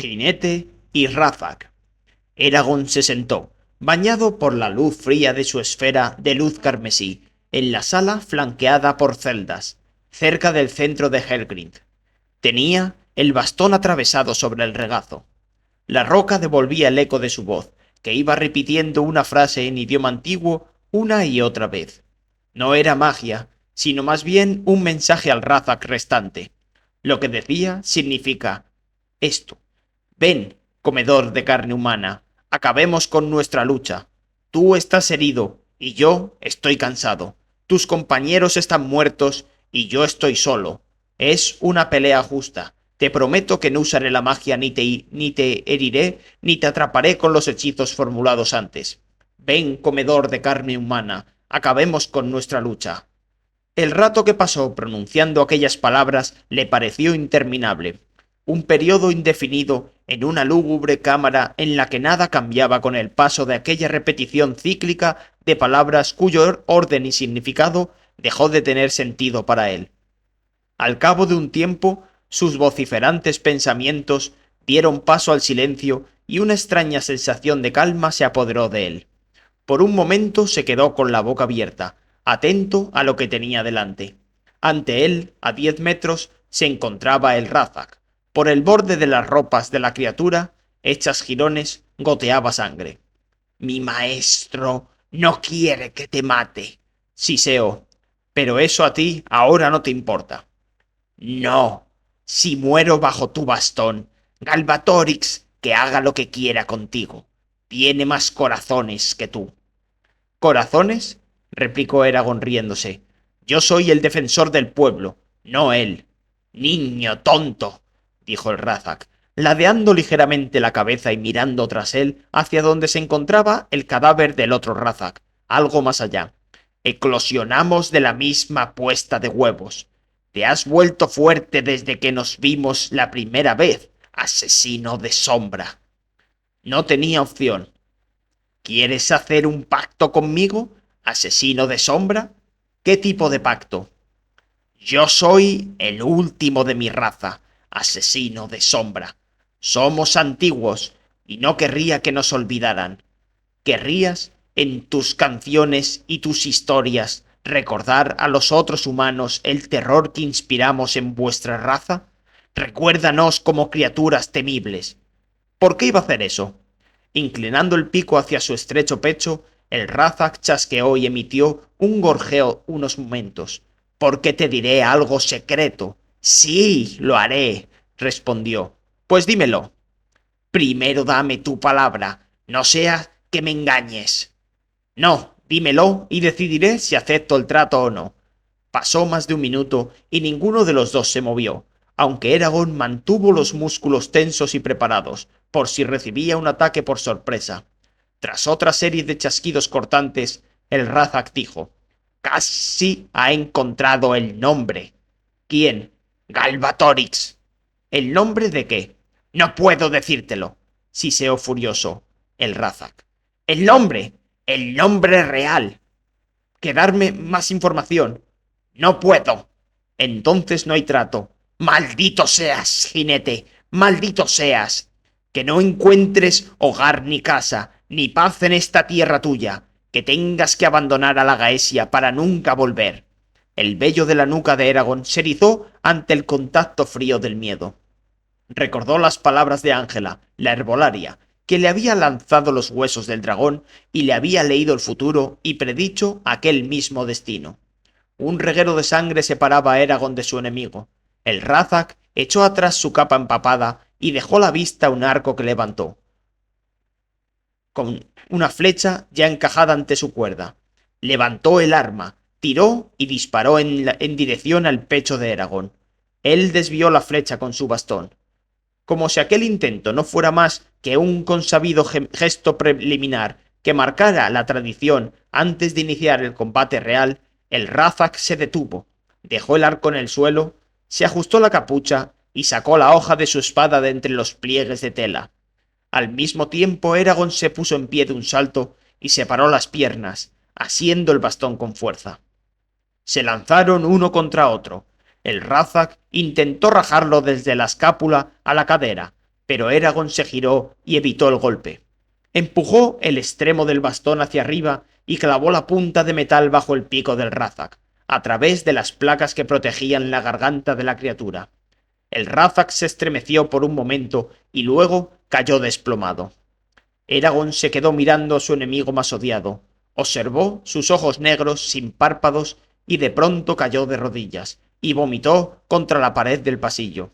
jinete y Razak. Eragon se sentó, bañado por la luz fría de su esfera de luz carmesí, en la sala flanqueada por celdas, cerca del centro de Helgrind. Tenía el bastón atravesado sobre el regazo. La roca devolvía el eco de su voz, que iba repitiendo una frase en idioma antiguo una y otra vez. No era magia, sino más bien un mensaje al Razak restante. Lo que decía significa esto: ven, comedor de carne humana, acabemos con nuestra lucha. Tú estás herido y yo estoy cansado. Tus compañeros están muertos y yo estoy solo. Es una pelea justa. Te prometo que no usaré la magia ni te heriré ni te atraparé con los hechizos formulados antes. Ven, comedor de carne humana, acabemos con nuestra lucha. El rato que pasó pronunciando aquellas palabras le pareció interminable. Un periodo indefinido en una lúgubre cámara en la que nada cambiaba con el paso de aquella repetición cíclica de palabras cuyo orden y significado dejó de tener sentido para él. Al cabo de un tiempo, sus vociferantes pensamientos dieron paso al silencio y una extraña sensación de calma se apoderó de él. Por un momento se quedó con la boca abierta, atento a lo que tenía delante. Ante él, a 10 metros, se encontraba el Razak. Por el borde de las ropas de la criatura, hechas jirones, goteaba sangre. «Mi maestro no quiere que te mate», siseó. «Pero eso a ti ahora no te importa». «No, si muero bajo tu bastón, Galbatorix, que haga lo que quiera contigo. Tiene más corazones que tú». «¿Corazones?», replicó Eragon riéndose. «Yo soy el defensor del pueblo, no él». «Niño tonto», dijo el Razak, ladeando ligeramente la cabeza y mirando tras él hacia donde se encontraba el cadáver del otro Razak, algo más allá. «Eclosionamos de la misma puesta de huevos. Te has vuelto fuerte desde que nos vimos la primera vez, asesino de sombra». No tenía opción. «¿Quieres hacer un pacto conmigo, asesino de sombra? ¿Qué tipo de pacto?» «Yo soy el último de mi raza, asesino de sombra. Somos antiguos y no querría que nos olvidaran. ¿Querrías, en tus canciones y tus historias, recordar a los otros humanos el terror que inspiramos en vuestra raza? Recuérdanos como criaturas temibles». ¿Por qué iba a hacer eso? Inclinando el pico hacia su estrecho pecho, el Razak chasqueó y emitió un gorjeo unos momentos. «Porque te diré algo secreto». «Sí, lo haré», respondió. «Pues dímelo». «Primero dame tu palabra, no sea que me engañes». «No, dímelo y decidiré si acepto el trato o no». Pasó más de un minuto y ninguno de los dos se movió, aunque Eragon mantuvo los músculos tensos y preparados, por si recibía un ataque por sorpresa. Tras otra serie de chasquidos cortantes, el Razak dijo: «Casi ha encontrado el nombre». «¿Quién?» «Galbatorix». «¿El nombre de qué?» «No puedo decírtelo», siseó furioso el Razak. «¡El nombre! ¡El nombre real!». «¿Quedarme más información?» «No puedo». «Entonces no hay trato». «¡Maldito seas, jinete! ¡Maldito seas! Que no encuentres hogar ni casa, ni paz en esta tierra tuya, que tengas que abandonar a la Gaesia para nunca volver». El vello de la nuca de Eragon se erizó ante el contacto frío del miedo. Recordó las palabras de Ángela, la herbolaria, que le había lanzado los huesos del dragón y le había leído el futuro y predicho aquel mismo destino. Un reguero de sangre separaba a Eragon de su enemigo. El Razak echó atrás su capa empapada y dejó a la vista un arco que levantó, con una flecha ya encajada ante su cuerda. Levantó el arma, tiró y disparó en dirección al pecho de Eragon. Él desvió la flecha con su bastón. Como si aquel intento no fuera más que un consabido gesto preliminar que marcara la tradición antes de iniciar el combate real, el Razak se detuvo, dejó el arco en el suelo, se ajustó la capucha y sacó la hoja de su espada de entre los pliegues de tela. Al mismo tiempo Eragon se puso en pie de un salto y separó las piernas, asiendo el bastón con fuerza. Se lanzaron uno contra otro. El Razak intentó rajarlo desde la escápula a la cadera, pero Eragon se giró y evitó el golpe. Empujó el extremo del bastón hacia arriba y clavó la punta de metal bajo el pico del Razak, a través de las placas que protegían la garganta de la criatura. El Razak se estremeció por un momento y luego cayó desplomado. Eragon se quedó mirando a su enemigo más odiado, observó sus ojos negros sin párpados y de pronto cayó de rodillas y vomitó contra la pared del pasillo.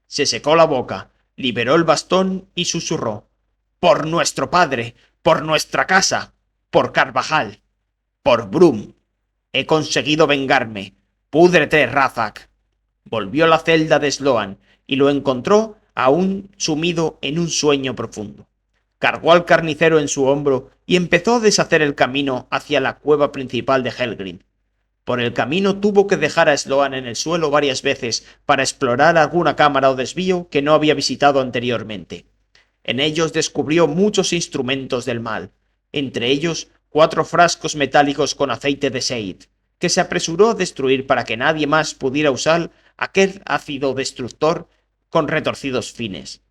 Se secó la boca, liberó el bastón y susurró: «¡Por nuestro padre! ¡Por nuestra casa! ¡Por Carvajal! ¡Por Brum! He conseguido vengarme. ¡Púdrete, Razak!». Volvió a la celda de Sloan y lo encontró aún sumido en un sueño profundo. Cargó al carnicero en su hombro y empezó a deshacer el camino hacia la cueva principal de Helgrim. Por el camino tuvo que dejar a Sloan en el suelo varias veces para explorar alguna cámara o desvío que no había visitado anteriormente. En ellos descubrió muchos instrumentos del mal, entre ellos 4 frascos metálicos con aceite de Seid, que se apresuró a destruir para que nadie más pudiera usar aquel ácido destructor con retorcidos fines.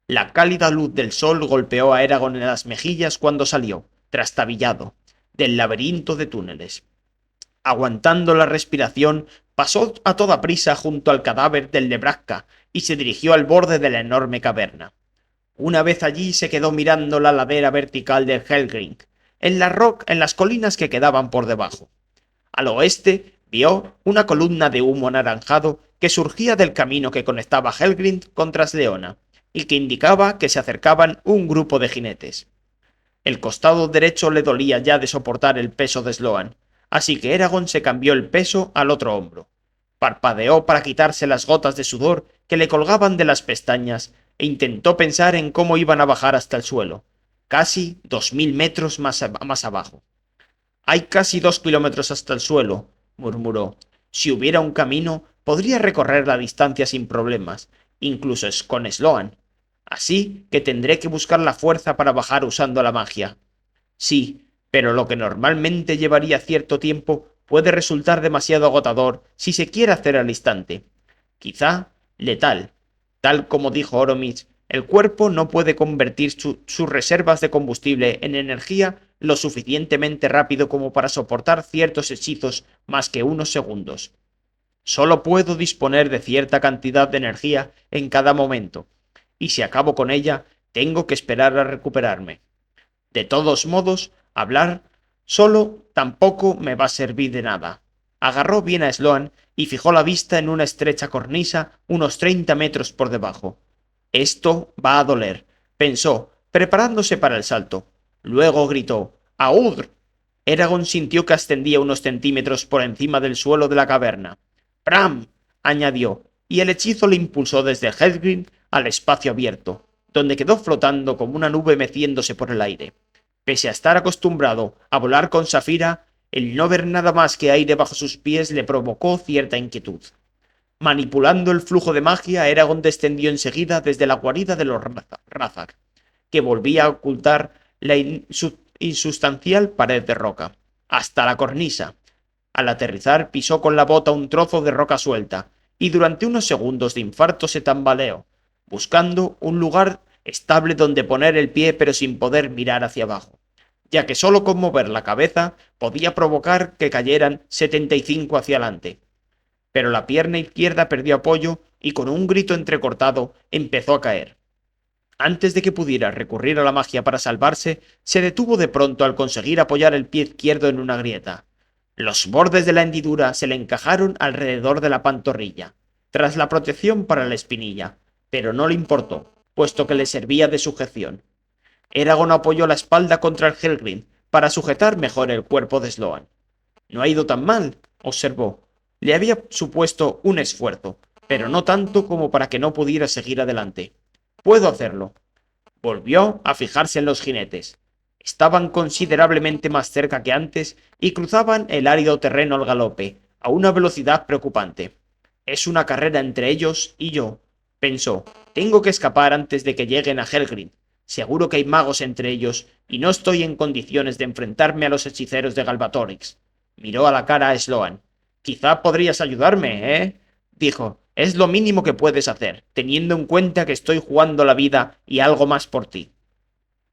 La cálida luz del sol golpeó a Eragon en las mejillas cuando salió, trastabillado, del laberinto de túneles. Aguantando la respiración, pasó a toda prisa junto al cadáver del Nebraska y se dirigió al borde de la enorme caverna. Una vez allí se quedó mirando la ladera vertical del Helgrim, en las colinas que quedaban por debajo. Al oeste vio una columna de humo anaranjado que surgía del camino que conectaba Helgrim con Trasleona y que indicaba que se acercaban un grupo de jinetes. El costado derecho le dolía ya de soportar el peso de Sloan, así que Eragon se cambió el peso al otro hombro. Parpadeó para quitarse las gotas de sudor que le colgaban de las pestañas e intentó pensar en cómo iban a bajar hasta el suelo, casi 2000 metros más abajo. «Hay casi 2 kilómetros hasta el suelo», murmuró. «Si hubiera un camino, podría recorrer la distancia sin problemas, incluso con Sloan. Así que tendré que buscar la fuerza para bajar usando la magia. Sí, pero lo que normalmente llevaría cierto tiempo puede resultar demasiado agotador si se quiere hacer al instante. Quizá letal. Tal como dijo Oromis, el cuerpo no puede convertir sus reservas de combustible en energía lo suficientemente rápido como para soportar ciertos hechizos más que unos segundos. Solo puedo disponer de cierta cantidad de energía en cada momento, y si acabo con ella, tengo que esperar a recuperarme. De todos modos, hablar solo tampoco me va a servir de nada». Agarró bien a Sloan y fijó la vista en una estrecha cornisa unos 30 metros por debajo. «Esto va a doler», pensó, preparándose para el salto. Luego gritó: «¡Audr!». Eragon sintió que ascendía unos centímetros por encima del suelo de la caverna. «¡Bram!», añadió, y el hechizo le impulsó desde Helgrim al espacio abierto, donde quedó flotando como una nube meciéndose por el aire. Pese a estar acostumbrado a volar con Saphira, el no ver nada más que aire bajo sus pies le provocó cierta inquietud. Manipulando el flujo de magia, Eragon descendió enseguida desde la guarida de los Razak, que volvía a ocultar la insustancial pared de roca, hasta la cornisa. Al aterrizar pisó con la bota un trozo de roca suelta, y durante unos segundos de infarto se tambaleó, buscando un lugar estable donde poner el pie pero sin poder mirar hacia abajo, ya que solo con mover la cabeza podía provocar que cayeran 75 hacia adelante. Pero la pierna izquierda perdió apoyo y con un grito entrecortado empezó a caer. Antes de que pudiera recurrir a la magia para salvarse, se detuvo de pronto al conseguir apoyar el pie izquierdo en una grieta. Los bordes de la hendidura se le encajaron alrededor de la pantorrilla, tras la protección para la espinilla, pero no le importó, puesto que le servía de sujeción. Eragon apoyó la espalda contra el Helgrim para sujetar mejor el cuerpo de Sloan. «No ha ido tan mal», observó. Le había supuesto un esfuerzo, pero no tanto como para que no pudiera seguir adelante. «Puedo hacerlo». Volvió a fijarse en los jinetes. Estaban considerablemente más cerca que antes y cruzaban el árido terreno al galope, a una velocidad preocupante. «Es una carrera entre ellos y yo», pensó. «Tengo que escapar antes de que lleguen a Helgrim. Seguro que hay magos entre ellos, y no estoy en condiciones de enfrentarme a los hechiceros de Galbatorix». Miró a la cara a Sloan. «Quizá podrías ayudarme, ¿eh?», dijo. Es lo mínimo que puedes hacer, teniendo en cuenta que estoy jugando la vida y algo más por ti.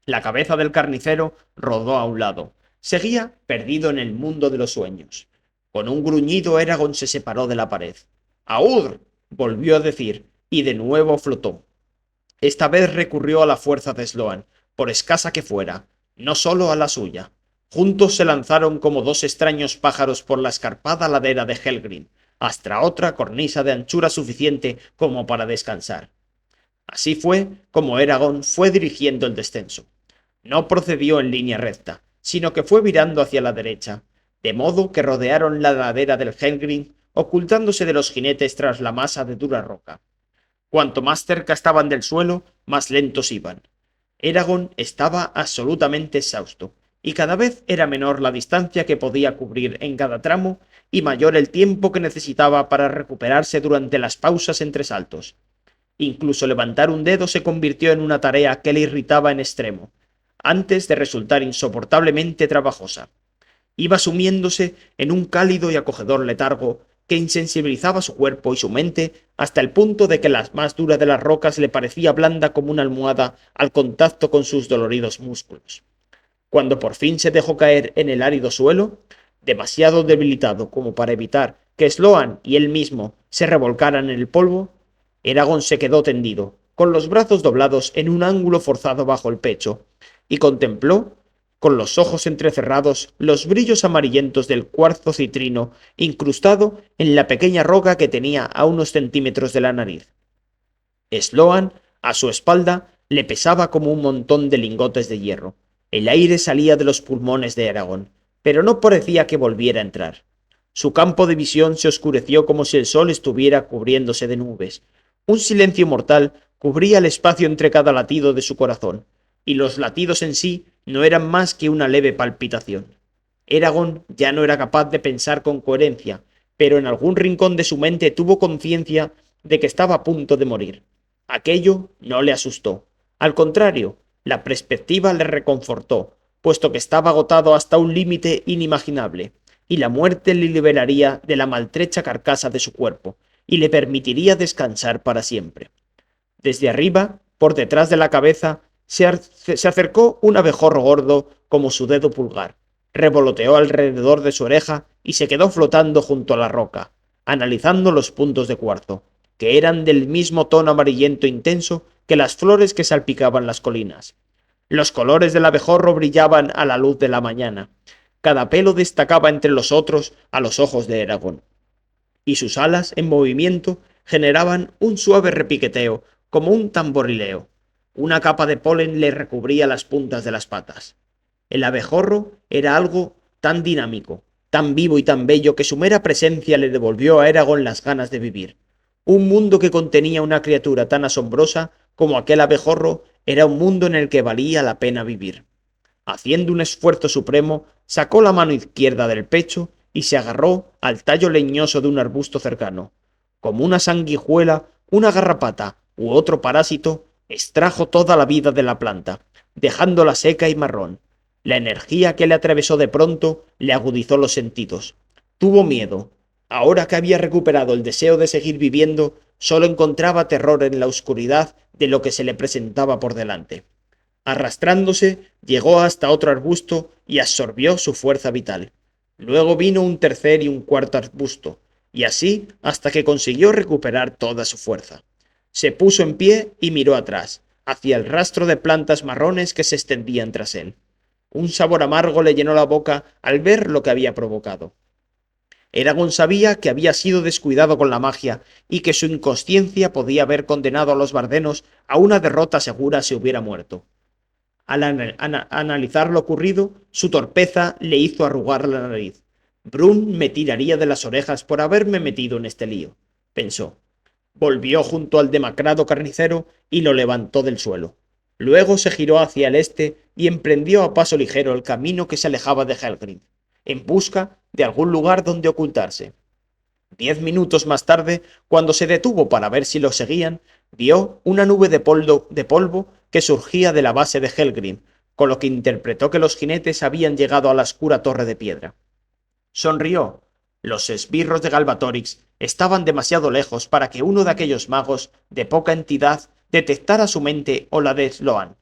La cabeza del carnicero rodó a un lado. Seguía perdido en el mundo de los sueños. Con un gruñido Eragon se separó de la pared. ¡Aur! Volvió a decir, y de nuevo flotó. Esta vez recurrió a la fuerza de Sloan, por escasa que fuera, no solo a la suya. Juntos se lanzaron como dos extraños pájaros por la escarpada ladera de Helgrin, hasta otra cornisa de anchura suficiente como para descansar. Así fue como Eragon fue dirigiendo el descenso. No procedió en línea recta, sino que fue virando hacia la derecha, de modo que rodearon la ladera del Helgrin, ocultándose de los jinetes tras la masa de dura roca. Cuanto más cerca estaban del suelo, más lentos iban. Eragon estaba absolutamente exhausto, y cada vez era menor la distancia que podía cubrir en cada tramo y mayor el tiempo que necesitaba para recuperarse durante las pausas entre saltos. Incluso levantar un dedo se convirtió en una tarea que le irritaba en extremo, antes de resultar insoportablemente trabajosa. Iba sumiéndose en un cálido y acogedor letargo que insensibilizaba su cuerpo y su mente hasta el punto de que la más dura de las rocas le parecía blanda como una almohada al contacto con sus doloridos músculos. Cuando por fin se dejó caer en el árido suelo, demasiado debilitado como para evitar que Sloan y él mismo se revolcaran en el polvo, Eragon se quedó tendido, con los brazos doblados en un ángulo forzado bajo el pecho, y contempló, con los ojos entrecerrados, los brillos amarillentos del cuarzo citrino incrustado en la pequeña roca que tenía a unos centímetros de la nariz. Sloan, a su espalda, le pesaba como un montón de lingotes de hierro. El aire salía de los pulmones de Eragon, pero no parecía que volviera a entrar. Su campo de visión se oscureció como si el sol estuviera cubriéndose de nubes. Un silencio mortal cubría el espacio entre cada latido de su corazón, y los latidos en sí no eran más que una leve palpitación. Eragon ya no era capaz de pensar con coherencia, pero en algún rincón de su mente tuvo conciencia de que estaba a punto de morir. Aquello no le asustó. Al contrario, la perspectiva le reconfortó, puesto que estaba agotado hasta un límite inimaginable, y la muerte le liberaría de la maltrecha carcasa de su cuerpo, y le permitiría descansar para siempre. Desde arriba, por detrás de la cabeza, se acercó un abejorro gordo como su dedo pulgar, revoloteó alrededor de su oreja y se quedó flotando junto a la roca, analizando los puntos de cuarzo, que eran del mismo tono amarillento intenso que las flores que salpicaban las colinas. Los colores del abejorro brillaban a la luz de la mañana. Cada pelo destacaba entre los otros a los ojos de Eragon, y sus alas en movimiento generaban un suave repiqueteo, como un tamborileo. Una capa de polen le recubría las puntas de las patas. El abejorro era algo tan dinámico, tan vivo y tan bello que su mera presencia le devolvió a Eragon las ganas de vivir. Un mundo que contenía una criatura tan asombrosa como aquel abejorro era un mundo en el que valía la pena vivir. Haciendo un esfuerzo supremo, sacó la mano izquierda del pecho y se agarró al tallo leñoso de un arbusto cercano. Como una sanguijuela, una garrapata u otro parásito, extrajo toda la vida de la planta, dejándola seca y marrón. La energía que le atravesó de pronto le agudizó los sentidos. Tuvo miedo. Ahora que había recuperado el deseo de seguir viviendo, solo encontraba terror en la oscuridad de lo que se le presentaba por delante. Arrastrándose, llegó hasta otro arbusto y absorbió su fuerza vital. Luego vino un tercer y un cuarto arbusto, y así hasta que consiguió recuperar toda su fuerza. Se puso en pie y miró atrás, hacia el rastro de plantas marrones que se extendían tras él. Un sabor amargo le llenó la boca al ver lo que había provocado. Eragon sabía que había sido descuidado con la magia y que su inconsciencia podía haber condenado a los bardenos a una derrota segura si hubiera muerto. Al analizar lo ocurrido, su torpeza le hizo arrugar la nariz. Brun me tiraría de las orejas por haberme metido en este lío, pensó. Volvió junto al demacrado carnicero y lo levantó del suelo. Luego se giró hacia el este y emprendió a paso ligero el camino que se alejaba de Helgrin, en busca de algún lugar donde ocultarse. 10 minutos más tarde, cuando se detuvo para ver si lo seguían, vio una nube de polvo que surgía de la base de Helgrin, con lo que interpretó que los jinetes habían llegado a la oscura torre de piedra. Sonrió. Los esbirros de Galbatorix estaban demasiado lejos para que uno de aquellos magos de poca entidad detectara su mente o la de Sloan.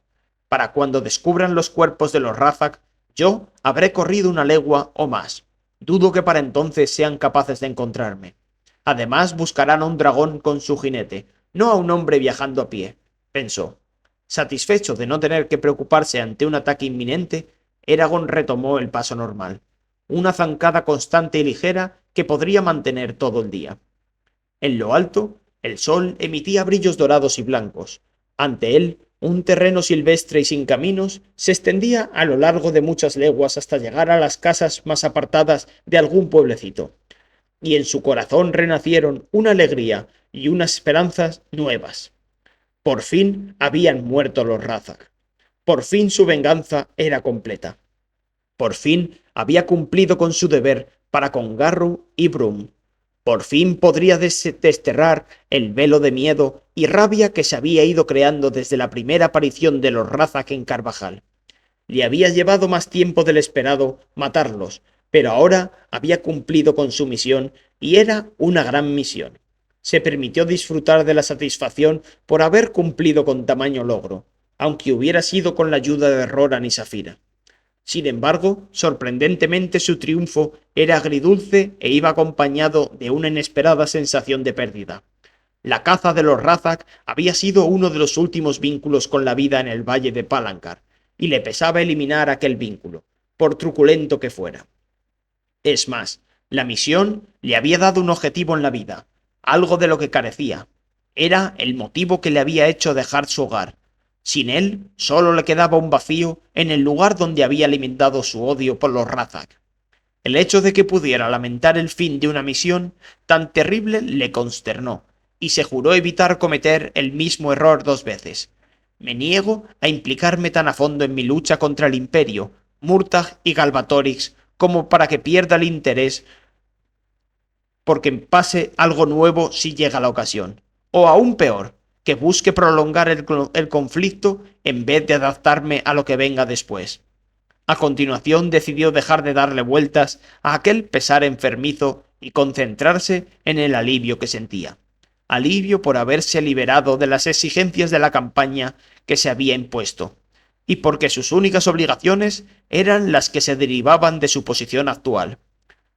Para cuando descubran los cuerpos de los Razak, yo habré corrido una legua o más. Dudo que para entonces sean capaces de encontrarme. Además buscarán a un dragón con su jinete, no a un hombre viajando a pie, pensó. Satisfecho de no tener que preocuparse ante un ataque inminente, Eragon retomó el paso normal, una zancada constante y ligera que podría mantener todo el día. En lo alto, el sol emitía brillos dorados y blancos. Ante él, un terreno silvestre y sin caminos se extendía a lo largo de muchas leguas hasta llegar a las casas más apartadas de algún pueblecito. Y en su corazón renacieron una alegría y unas esperanzas nuevas. Por fin habían muerto los Razak. Por fin su venganza era completa. Por fin había cumplido con su deber para con Garru y Brum. Por fin podría desterrar el velo de miedo y rabia que se había ido creando desde la primera aparición de los Razak en Carvajal. Le había llevado más tiempo del esperado matarlos, pero ahora había cumplido con su misión y era una gran misión. Se permitió disfrutar de la satisfacción por haber cumplido con tamaño logro, aunque hubiera sido con la ayuda de Roran y Safira. Sin embargo, sorprendentemente su triunfo era agridulce e iba acompañado de una inesperada sensación de pérdida. La caza de los Razak había sido uno de los últimos vínculos con la vida en el valle de Palancar, y le pesaba eliminar aquel vínculo, por truculento que fuera. Es más, la misión le había dado un objetivo en la vida, algo de lo que carecía. Era el motivo que le había hecho dejar su hogar. Sin él, solo le quedaba un vacío en el lugar donde había alimentado su odio por los Razak. El hecho de que pudiera lamentar el fin de una misión tan terrible le consternó, y se juró evitar cometer el mismo error 2 veces. Me niego a implicarme tan a fondo en mi lucha contra el Imperio, Murtagh y Galbatorix como para que pierda el interés porque pase algo nuevo si llega la ocasión. O aún peor, que busque prolongar el conflicto en vez de adaptarme a lo que venga después. A continuación decidió dejar de darle vueltas a aquel pesar enfermizo y concentrarse en el alivio que sentía. Alivio por haberse liberado de las exigencias de la campaña que se había impuesto, y porque sus únicas obligaciones eran las que se derivaban de su posición actual.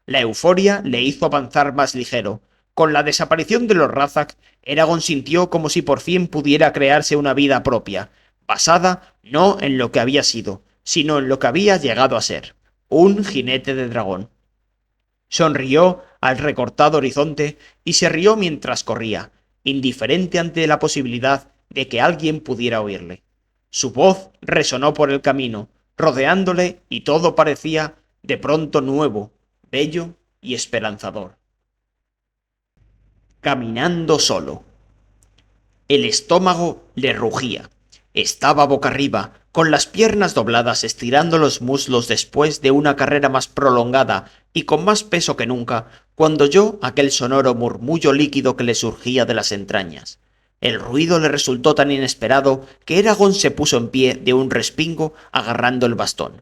La euforia le hizo avanzar más ligero. Con la desaparición de los Razak, Eragon sintió como si por fin pudiera crearse una vida propia, basada no en lo que había sido, sino en lo que había llegado a ser, un jinete de dragón. Sonrió al recortado horizonte y se rió mientras corría, indiferente ante la posibilidad de que alguien pudiera oírle. Su voz resonó por el camino, rodeándole, y todo parecía de pronto nuevo, bello y esperanzador. Caminando solo. El estómago le rugía. Estaba boca arriba, con las piernas dobladas, estirando los muslos después de una carrera más prolongada y con más peso que nunca, cuando oyó aquel sonoro murmullo líquido que le surgía de las entrañas. El ruido le resultó tan inesperado que Eragon se puso en pie de un respingo agarrando el bastón.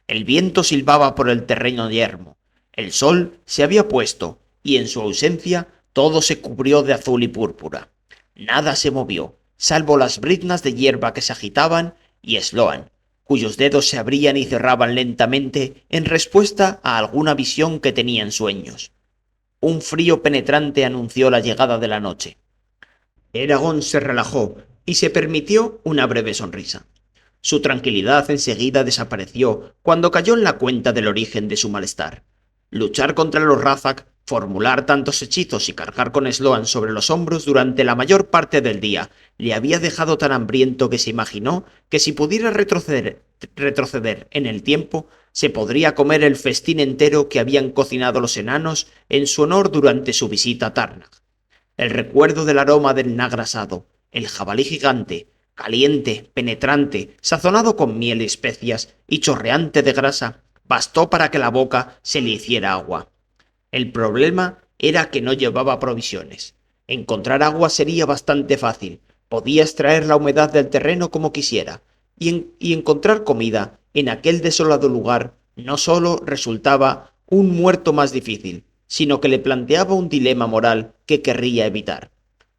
El viento silbaba por el terreno yermo. El sol se había puesto, y en su ausencia todo se cubrió de azul y púrpura. Nada se movió, salvo las briznas de hierba que se agitaban, y Sloan, cuyos dedos se abrían y cerraban lentamente en respuesta a alguna visión que tenía en sueños. Un frío penetrante anunció la llegada de la noche. Eragon se relajó y se permitió una breve sonrisa. Su tranquilidad enseguida desapareció cuando cayó en la cuenta del origen de su malestar. Luchar contra los Razak, formular tantos hechizos y cargar con Sloan sobre los hombros durante la mayor parte del día le había dejado tan hambriento que se imaginó que si pudiera retroceder en el tiempo, se podría comer el festín entero que habían cocinado los enanos en su honor durante su visita a Tarnag. El recuerdo del aroma del nag asado, el jabalí gigante, caliente, penetrante, sazonado con miel y especias y chorreante de grasa, bastó para que la boca se le hiciera agua. El problema era que no llevaba provisiones. Encontrar agua sería bastante fácil, podía extraer la humedad del terreno como quisiera, y encontrar comida en aquel desolado lugar no solo resultaba un muerto más difícil, sino que le planteaba un dilema moral que querría evitar.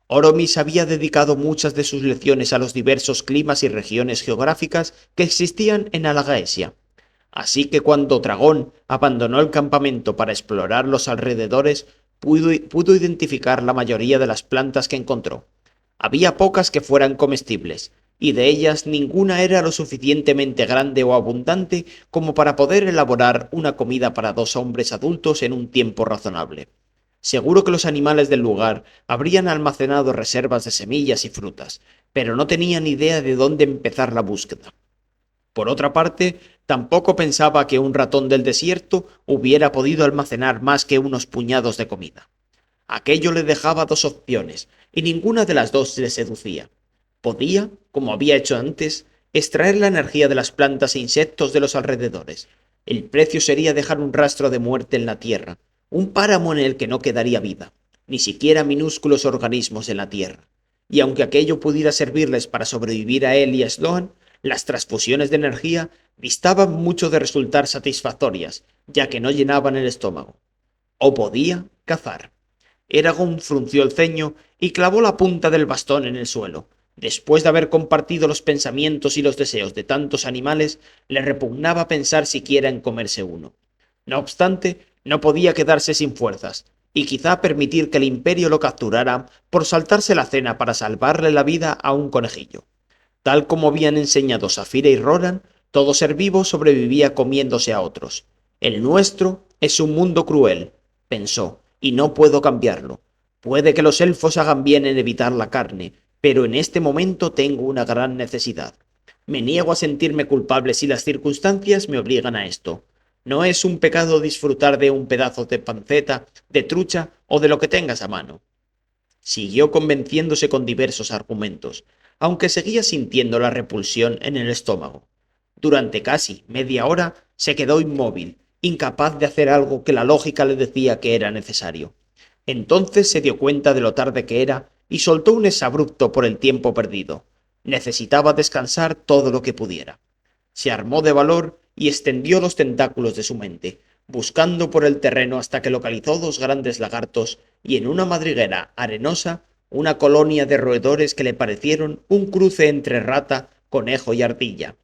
Oromis había dedicado muchas de sus lecciones a los diversos climas y regiones geográficas que existían en Alagaesia. Así que cuando Dragón abandonó el campamento para explorar los alrededores, pudo identificar la mayoría de las plantas que encontró. Había pocas que fueran comestibles, y de ellas ninguna era lo suficientemente grande o abundante como para poder elaborar una comida para 2 hombres adultos en un tiempo razonable. Seguro que los animales del lugar habrían almacenado reservas de semillas y frutas, pero no tenían idea de dónde empezar la búsqueda. Por otra parte, tampoco pensaba que un ratón del desierto hubiera podido almacenar más que unos puñados de comida. Aquello le dejaba 2 opciones, y ninguna de las dos le seducía. Podía, como había hecho antes, extraer la energía de las plantas e insectos de los alrededores. El precio sería dejar un rastro de muerte en la tierra, un páramo en el que no quedaría vida, ni siquiera minúsculos organismos en la tierra. Y aunque aquello pudiera servirles para sobrevivir a él y a Sloan, las transfusiones de energía distaban mucho de resultar satisfactorias, ya que no llenaban el estómago. O podía cazar. Eragon frunció el ceño y clavó la punta del bastón en el suelo. Después de haber compartido los pensamientos y los deseos de tantos animales, le repugnaba pensar siquiera en comerse uno. No obstante, no podía quedarse sin fuerzas, y quizá permitir que el imperio lo capturara por saltarse la cena para salvarle la vida a un conejillo. Tal como habían enseñado Saphira y Roran, todo ser vivo sobrevivía comiéndose a otros. El nuestro es un mundo cruel, pensó, y no puedo cambiarlo. Puede que los elfos hagan bien en evitar la carne, pero en este momento tengo una gran necesidad. Me niego a sentirme culpable si las circunstancias me obligan a esto. No es un pecado disfrutar de un pedazo de panceta, de trucha o de lo que tengas a mano. Siguió convenciéndose con diversos argumentos, aunque seguía sintiendo la repulsión en el estómago. Durante casi media hora se quedó inmóvil, incapaz de hacer algo que la lógica le decía que era necesario. Entonces se dio cuenta de lo tarde que era y soltó un exabrupto por el tiempo perdido. Necesitaba descansar todo lo que pudiera. Se armó de valor y extendió los tentáculos de su mente, buscando por el terreno hasta que localizó 2 grandes lagartos y en una madriguera arenosa una colonia de roedores que le parecieron un cruce entre rata, conejo y ardilla.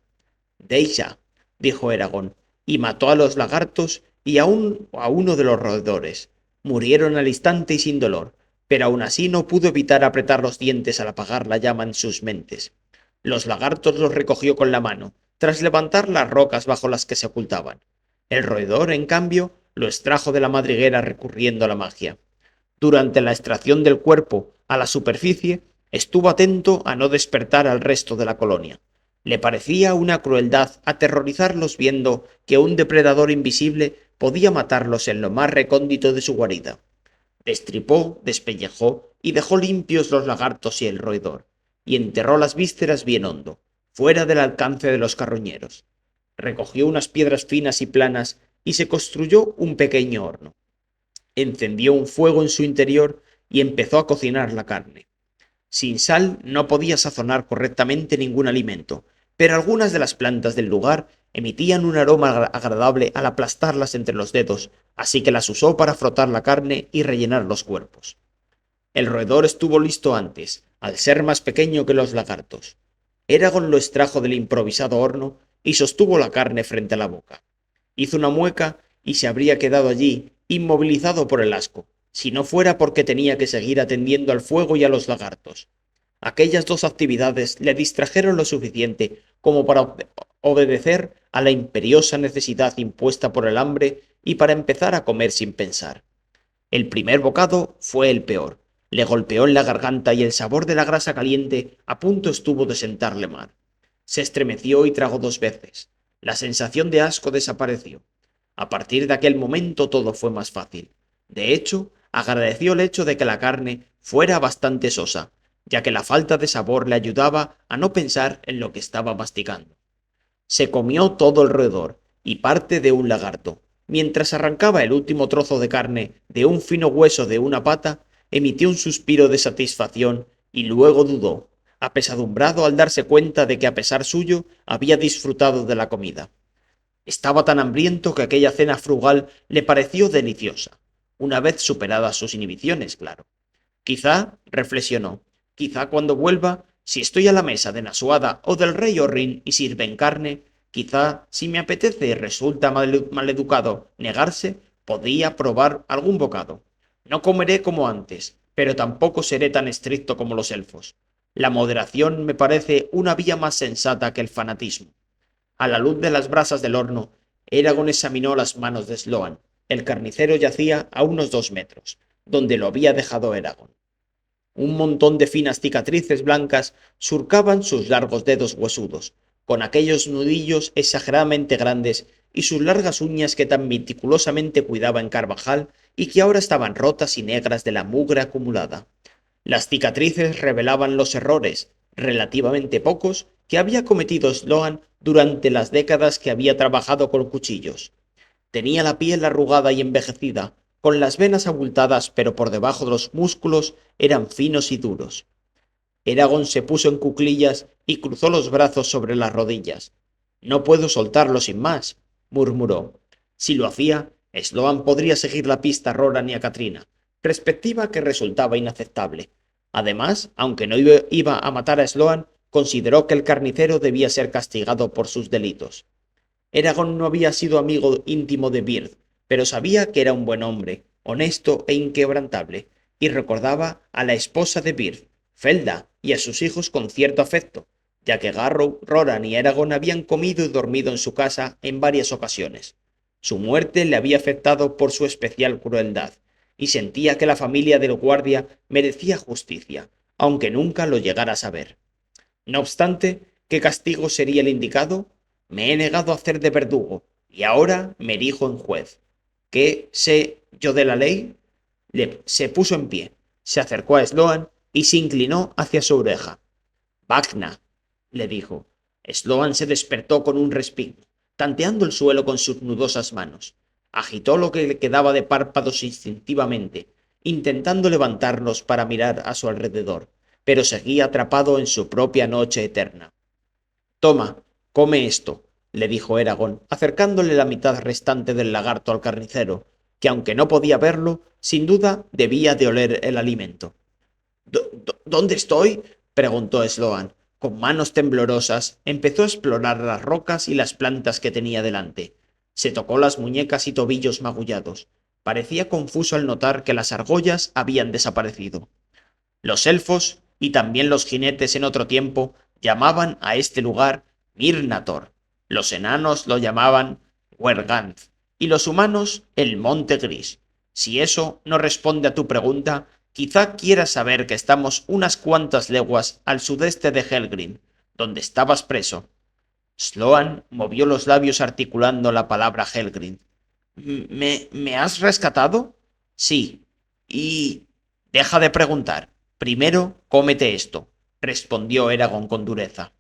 Deisha, dijo Eragon, y mató a los lagartos y a uno de los roedores. Murieron al instante y sin dolor, pero aún así no pudo evitar apretar los dientes al apagar la llama en sus mentes. Los lagartos los recogió con la mano, tras levantar las rocas bajo las que se ocultaban. El roedor, en cambio, lo extrajo de la madriguera recurriendo a la magia. Durante la extracción del cuerpo a la superficie, estuvo atento a no despertar al resto de la colonia. Le parecía una crueldad aterrorizarlos viendo que un depredador invisible podía matarlos en lo más recóndito de su guarida. Destripó, despellejó y dejó limpios los lagartos y el roedor, y enterró las vísceras bien hondo, fuera del alcance de los carroñeros. Recogió unas piedras finas y planas y se construyó un pequeño horno. Encendió un fuego en su interior y empezó a cocinar la carne. Sin sal no podía sazonar correctamente ningún alimento, pero algunas de las plantas del lugar emitían un aroma agradable al aplastarlas entre los dedos, así que las usó para frotar la carne y rellenar los cuerpos. El roedor estuvo listo antes, al ser más pequeño que los lagartos. Eragon lo extrajo del improvisado horno y sostuvo la carne frente a la boca. Hizo una mueca y se habría quedado allí, inmovilizado por el asco, si no fuera porque tenía que seguir atendiendo al fuego y a los lagartos. Aquellas 2 actividades le distrajeron lo suficiente como para obedecer a la imperiosa necesidad impuesta por el hambre y para empezar a comer sin pensar. El primer bocado fue el peor. Le golpeó en la garganta y el sabor de la grasa caliente a punto estuvo de sentarle mal. Se estremeció y tragó 2 veces. La sensación de asco desapareció. A partir de aquel momento todo fue más fácil. De hecho, agradeció el hecho de que la carne fuera bastante sosa, ya que la falta de sabor le ayudaba a no pensar en lo que estaba masticando. Se comió todo el roedor y parte de un lagarto. Mientras arrancaba el último trozo de carne de un fino hueso de una pata, emitió un suspiro de satisfacción y luego dudó, apesadumbrado al darse cuenta de que a pesar suyo había disfrutado de la comida. Estaba tan hambriento que aquella cena frugal le pareció deliciosa. una vez superadas sus inhibiciones, claro. Quizá, reflexionó, quizá cuando vuelva, si estoy a la mesa de Nasuada o del rey Orrin y sirven carne, quizá, si me apetece y resulta maleducado negarse, podría probar algún bocado. No comeré como antes, pero tampoco seré tan estricto como los elfos. La moderación me parece una vía más sensata que el fanatismo. A la luz de las brasas del horno, Eragon examinó las manos de Sloan. El carnicero yacía a unos 2 metros, donde lo había dejado Eragon. Un montón de finas cicatrices blancas surcaban sus largos dedos huesudos, con aquellos nudillos exageradamente grandes y sus largas uñas que tan meticulosamente cuidaba en Carvajal y que ahora estaban rotas y negras de la mugre acumulada. Las cicatrices revelaban los errores, relativamente pocos, que había cometido Sloan durante las décadas que había trabajado con cuchillos. Tenía la piel arrugada y envejecida, con las venas abultadas, pero por debajo de los músculos eran finos y duros. Eragon se puso en cuclillas y cruzó los brazos sobre las rodillas. No puedo soltarlo sin más, murmuró. Si lo hacía, Sloan podría seguir la pista a Roran y a Katrina, perspectiva que resultaba inaceptable. Además, aunque no iba a matar a Sloan, consideró que el carnicero debía ser castigado por sus delitos. Eragon no había sido amigo íntimo de Byrd, pero sabía que era un buen hombre, honesto e inquebrantable, y recordaba a la esposa de Byrd, Felda, y a sus hijos con cierto afecto, ya que Garrow, Roran y Eragon habían comido y dormido en su casa en varias ocasiones. Su muerte le había afectado por su especial crueldad, y sentía que la familia del guardia merecía justicia, aunque nunca lo llegara a saber. No obstante, ¿qué castigo sería el indicado? Me he negado a hacer de verdugo, y ahora me erijo en juez. ¿Qué sé yo de la ley? Se puso en pie, se acercó a Sloan y se inclinó hacia su oreja. Vacna, le dijo. Sloan se despertó con un respingo, tanteando el suelo con sus nudosas manos. Agitó lo que le quedaba de párpados instintivamente, intentando levantarlos para mirar a su alrededor, pero seguía atrapado en su propia noche eterna. Toma, come esto, le dijo Eragon, acercándole la mitad restante del lagarto al carnicero, que aunque no podía verlo, sin duda debía de oler el alimento. ¿Dónde estoy? Preguntó Sloan. Con manos temblorosas empezó a explorar las rocas y las plantas que tenía delante. Se tocó las muñecas y tobillos magullados. Parecía confuso al notar que las argollas habían desaparecido. Los elfos, y también los jinetes en otro tiempo, llamaban a este lugar Mirnator. Los enanos lo llamaban Werganth, y los humanos el Monte Gris. Si eso no responde a tu pregunta, quizá quieras saber que estamos unas cuantas leguas al sudeste de Helgrim, donde estabas preso. Sloan movió los labios articulando la palabra Helgrim. ¿Me has rescatado? Sí. Y... Deja de preguntar. Primero, cómete esto, respondió Eragon con dureza.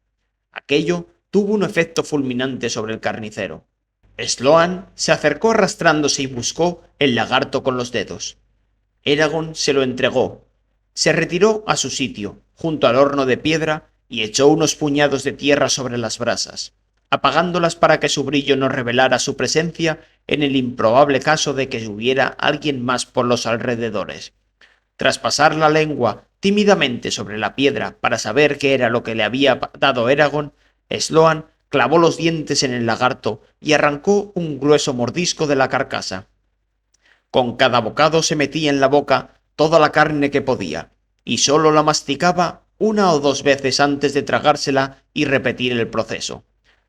Aquello tuvo un efecto fulminante sobre el carnicero. Sloan se acercó arrastrándose y buscó el lagarto con los dedos. Eragon se lo entregó. Se retiró a su sitio, junto al horno de piedra, y echó unos puñados de tierra sobre las brasas, apagándolas para que su brillo no revelara su presencia en el improbable caso de que hubiera alguien más por los alrededores. Tras pasar la lengua tímidamente sobre la piedra para saber qué era lo que le había dado Eragon, Sloan clavó los dientes en el lagarto y arrancó un grueso mordisco de la carcasa. Con cada bocado se metía en la boca toda la carne que podía, y sólo la masticaba una o dos veces antes de tragársela y repetir el proceso.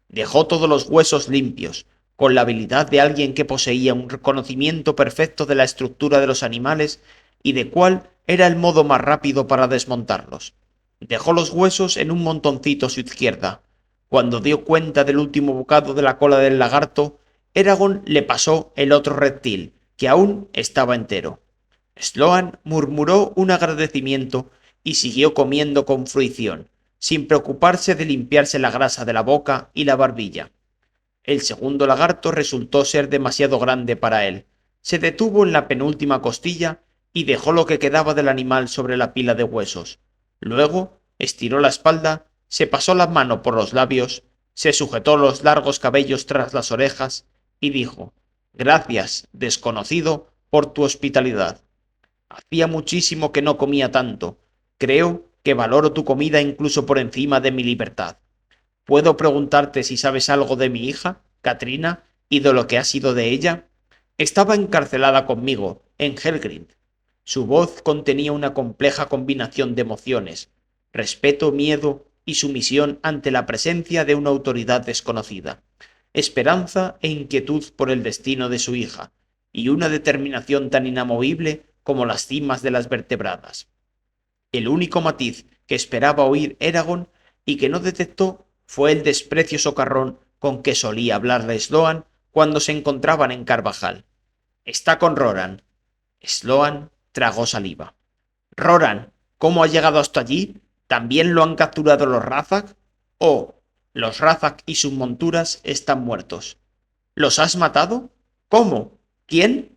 Dejó todos los huesos limpios, con la habilidad de alguien que poseía un conocimiento perfecto de la estructura de los animales y de cuál era el modo más rápido para desmontarlos. Dejó los huesos en un montoncito a su izquierda. Cuando dio cuenta del último bocado de la cola del lagarto, Eragon le pasó el otro reptil, que aún estaba entero. Sloan murmuró un agradecimiento y siguió comiendo con fruición, sin preocuparse de limpiarse la grasa de la boca y la barbilla. El segundo lagarto resultó ser demasiado grande para él. Se detuvo en la penúltima costilla y dejó lo que quedaba del animal sobre la pila de huesos. Luego estiró la espalda, se pasó la mano por los labios, se sujetó los largos cabellos tras las orejas y dijo: «Gracias, desconocido, por tu hospitalidad. Hacía muchísimo que no comía tanto. Creo que valoro tu comida incluso por encima de mi libertad. ¿Puedo preguntarte si sabes algo de mi hija, Katrina, y de lo que ha sido de ella? Estaba encarcelada conmigo, en Helgrind. Su voz contenía una compleja combinación de emociones, respeto, miedo y sumisión ante la presencia de una autoridad desconocida, esperanza e inquietud por el destino de su hija, y una determinación tan inamovible como las cimas de las vertebradas. El único matiz que esperaba oír Eragon y que no detectó fue el desprecio socarrón con que solía hablarle Sloan cuando se encontraban en Carvajal. Está con Roran. Sloan tragó saliva. Roran, ¿cómo ha llegado hasta allí? ¿También lo han capturado los Razak? Oh, los Razak y sus monturas están muertos. ¿Los has matado? ¿Cómo? ¿Quién?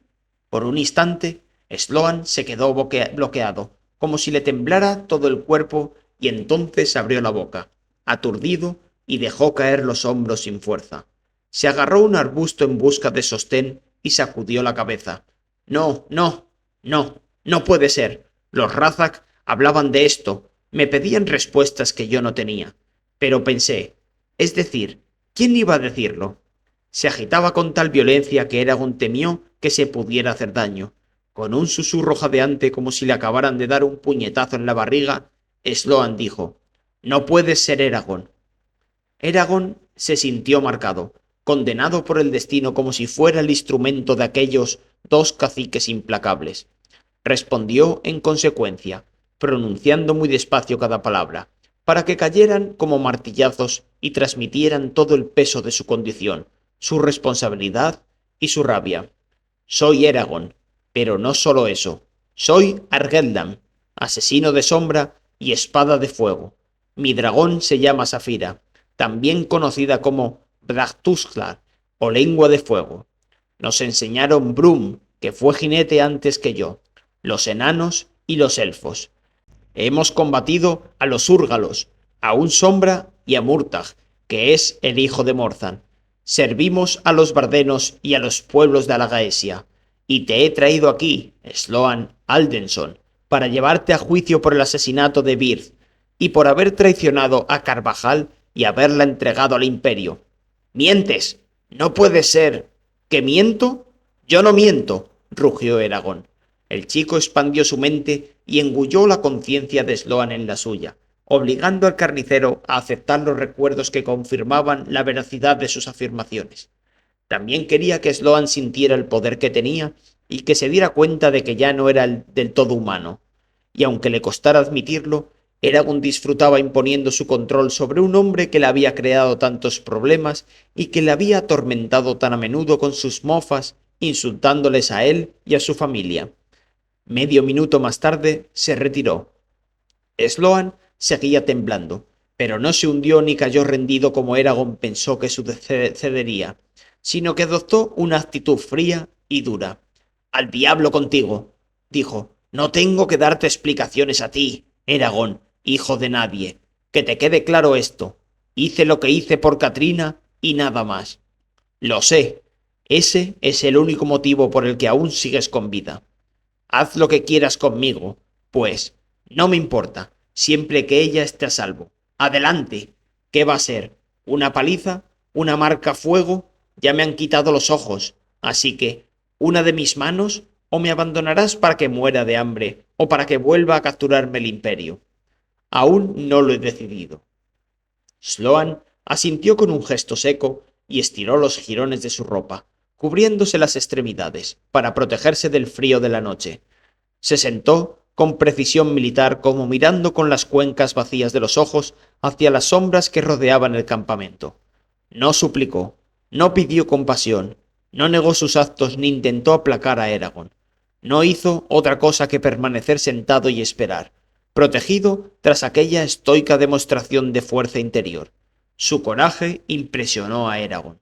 Por un instante, Sloan se quedó bloqueado, como si le temblara todo el cuerpo, y entonces abrió la boca, aturdido, y dejó caer los hombros sin fuerza. Se agarró a un arbusto en busca de sostén y sacudió la cabeza. No, no, no, no puede ser. Los Razak hablaban de esto, me pedían respuestas que yo no tenía. Pero pensé, es decir, ¿quién iba a decirlo? Se agitaba con tal violencia que Eragon temió que se pudiera hacer daño. Con un susurro jadeante como si le acabaran de dar un puñetazo en la barriga, Sloan dijo: «No puedes ser Eragon». Eragon se sintió marcado, condenado por el destino como si fuera el instrumento de aquellos dos caciques implacables. Respondió en consecuencia, pronunciando muy despacio cada palabra, para que cayeran como martillazos y transmitieran todo el peso de su condición, su responsabilidad y su rabia. Soy Eragon, pero no solo eso. Soy Argeldam, asesino de sombra y espada de fuego. Mi dragón se llama Safira, también conocida como Bragtusklar o lengua de fuego. Nos enseñaron Brum, que fue jinete antes que yo, los enanos y los elfos. Hemos combatido a los Úrgalos, a un Sombra y a Murtag, que es el hijo de Morzan. Servimos a los Bardenos y a los pueblos de Alagaesia, y te he traído aquí, Sloan Aldenson, para llevarte a juicio por el asesinato de Birth y por haber traicionado a Carvajal y haberla entregado al Imperio. ¡Mientes! No puede ser. ¿Que miento? Yo no miento, rugió Eragon. El chico expandió su mente y engulló la conciencia de Sloan en la suya, obligando al carnicero a aceptar los recuerdos que confirmaban la veracidad de sus afirmaciones. También quería que Sloan sintiera el poder que tenía y que se diera cuenta de que ya no era del todo humano. Y aunque le costara admitirlo, Eragon disfrutaba imponiendo su control sobre un hombre que le había creado tantos problemas y que le había atormentado tan a menudo con sus mofas, insultándoles a él y a su familia. Medio minuto más tarde se retiró. Sloan seguía temblando, pero no se hundió ni cayó rendido como Eragon pensó que sucedería, sino que adoptó una actitud fría y dura. «Al diablo contigo», dijo. «No tengo que darte explicaciones a ti, Eragon, hijo de nadie. Que te quede claro esto. Hice lo que hice por Katrina y nada más. Lo sé. Ese es el único motivo por el que aún sigues con vida. Haz lo que quieras conmigo, pues. No me importa, siempre que ella esté a salvo. Adelante. ¿Qué va a ser? ¿Una paliza? ¿Una marca a fuego? Ya me han quitado los ojos, así que una de mis manos o me abandonarás para que muera de hambre o para que vuelva a capturarme el imperio. Aún no lo he decidido». Sloan asintió con un gesto seco y estiró los jirones de su ropa, cubriéndose las extremidades, para protegerse del frío de la noche. Se sentó con precisión militar, como mirando con las cuencas vacías de los ojos hacia las sombras que rodeaban el campamento. No suplicó, no pidió compasión, no negó sus actos ni intentó aplacar a Eragon. No hizo otra cosa que permanecer sentado y esperar, protegido tras aquella estoica demostración de fuerza interior. Su coraje impresionó a Eragon.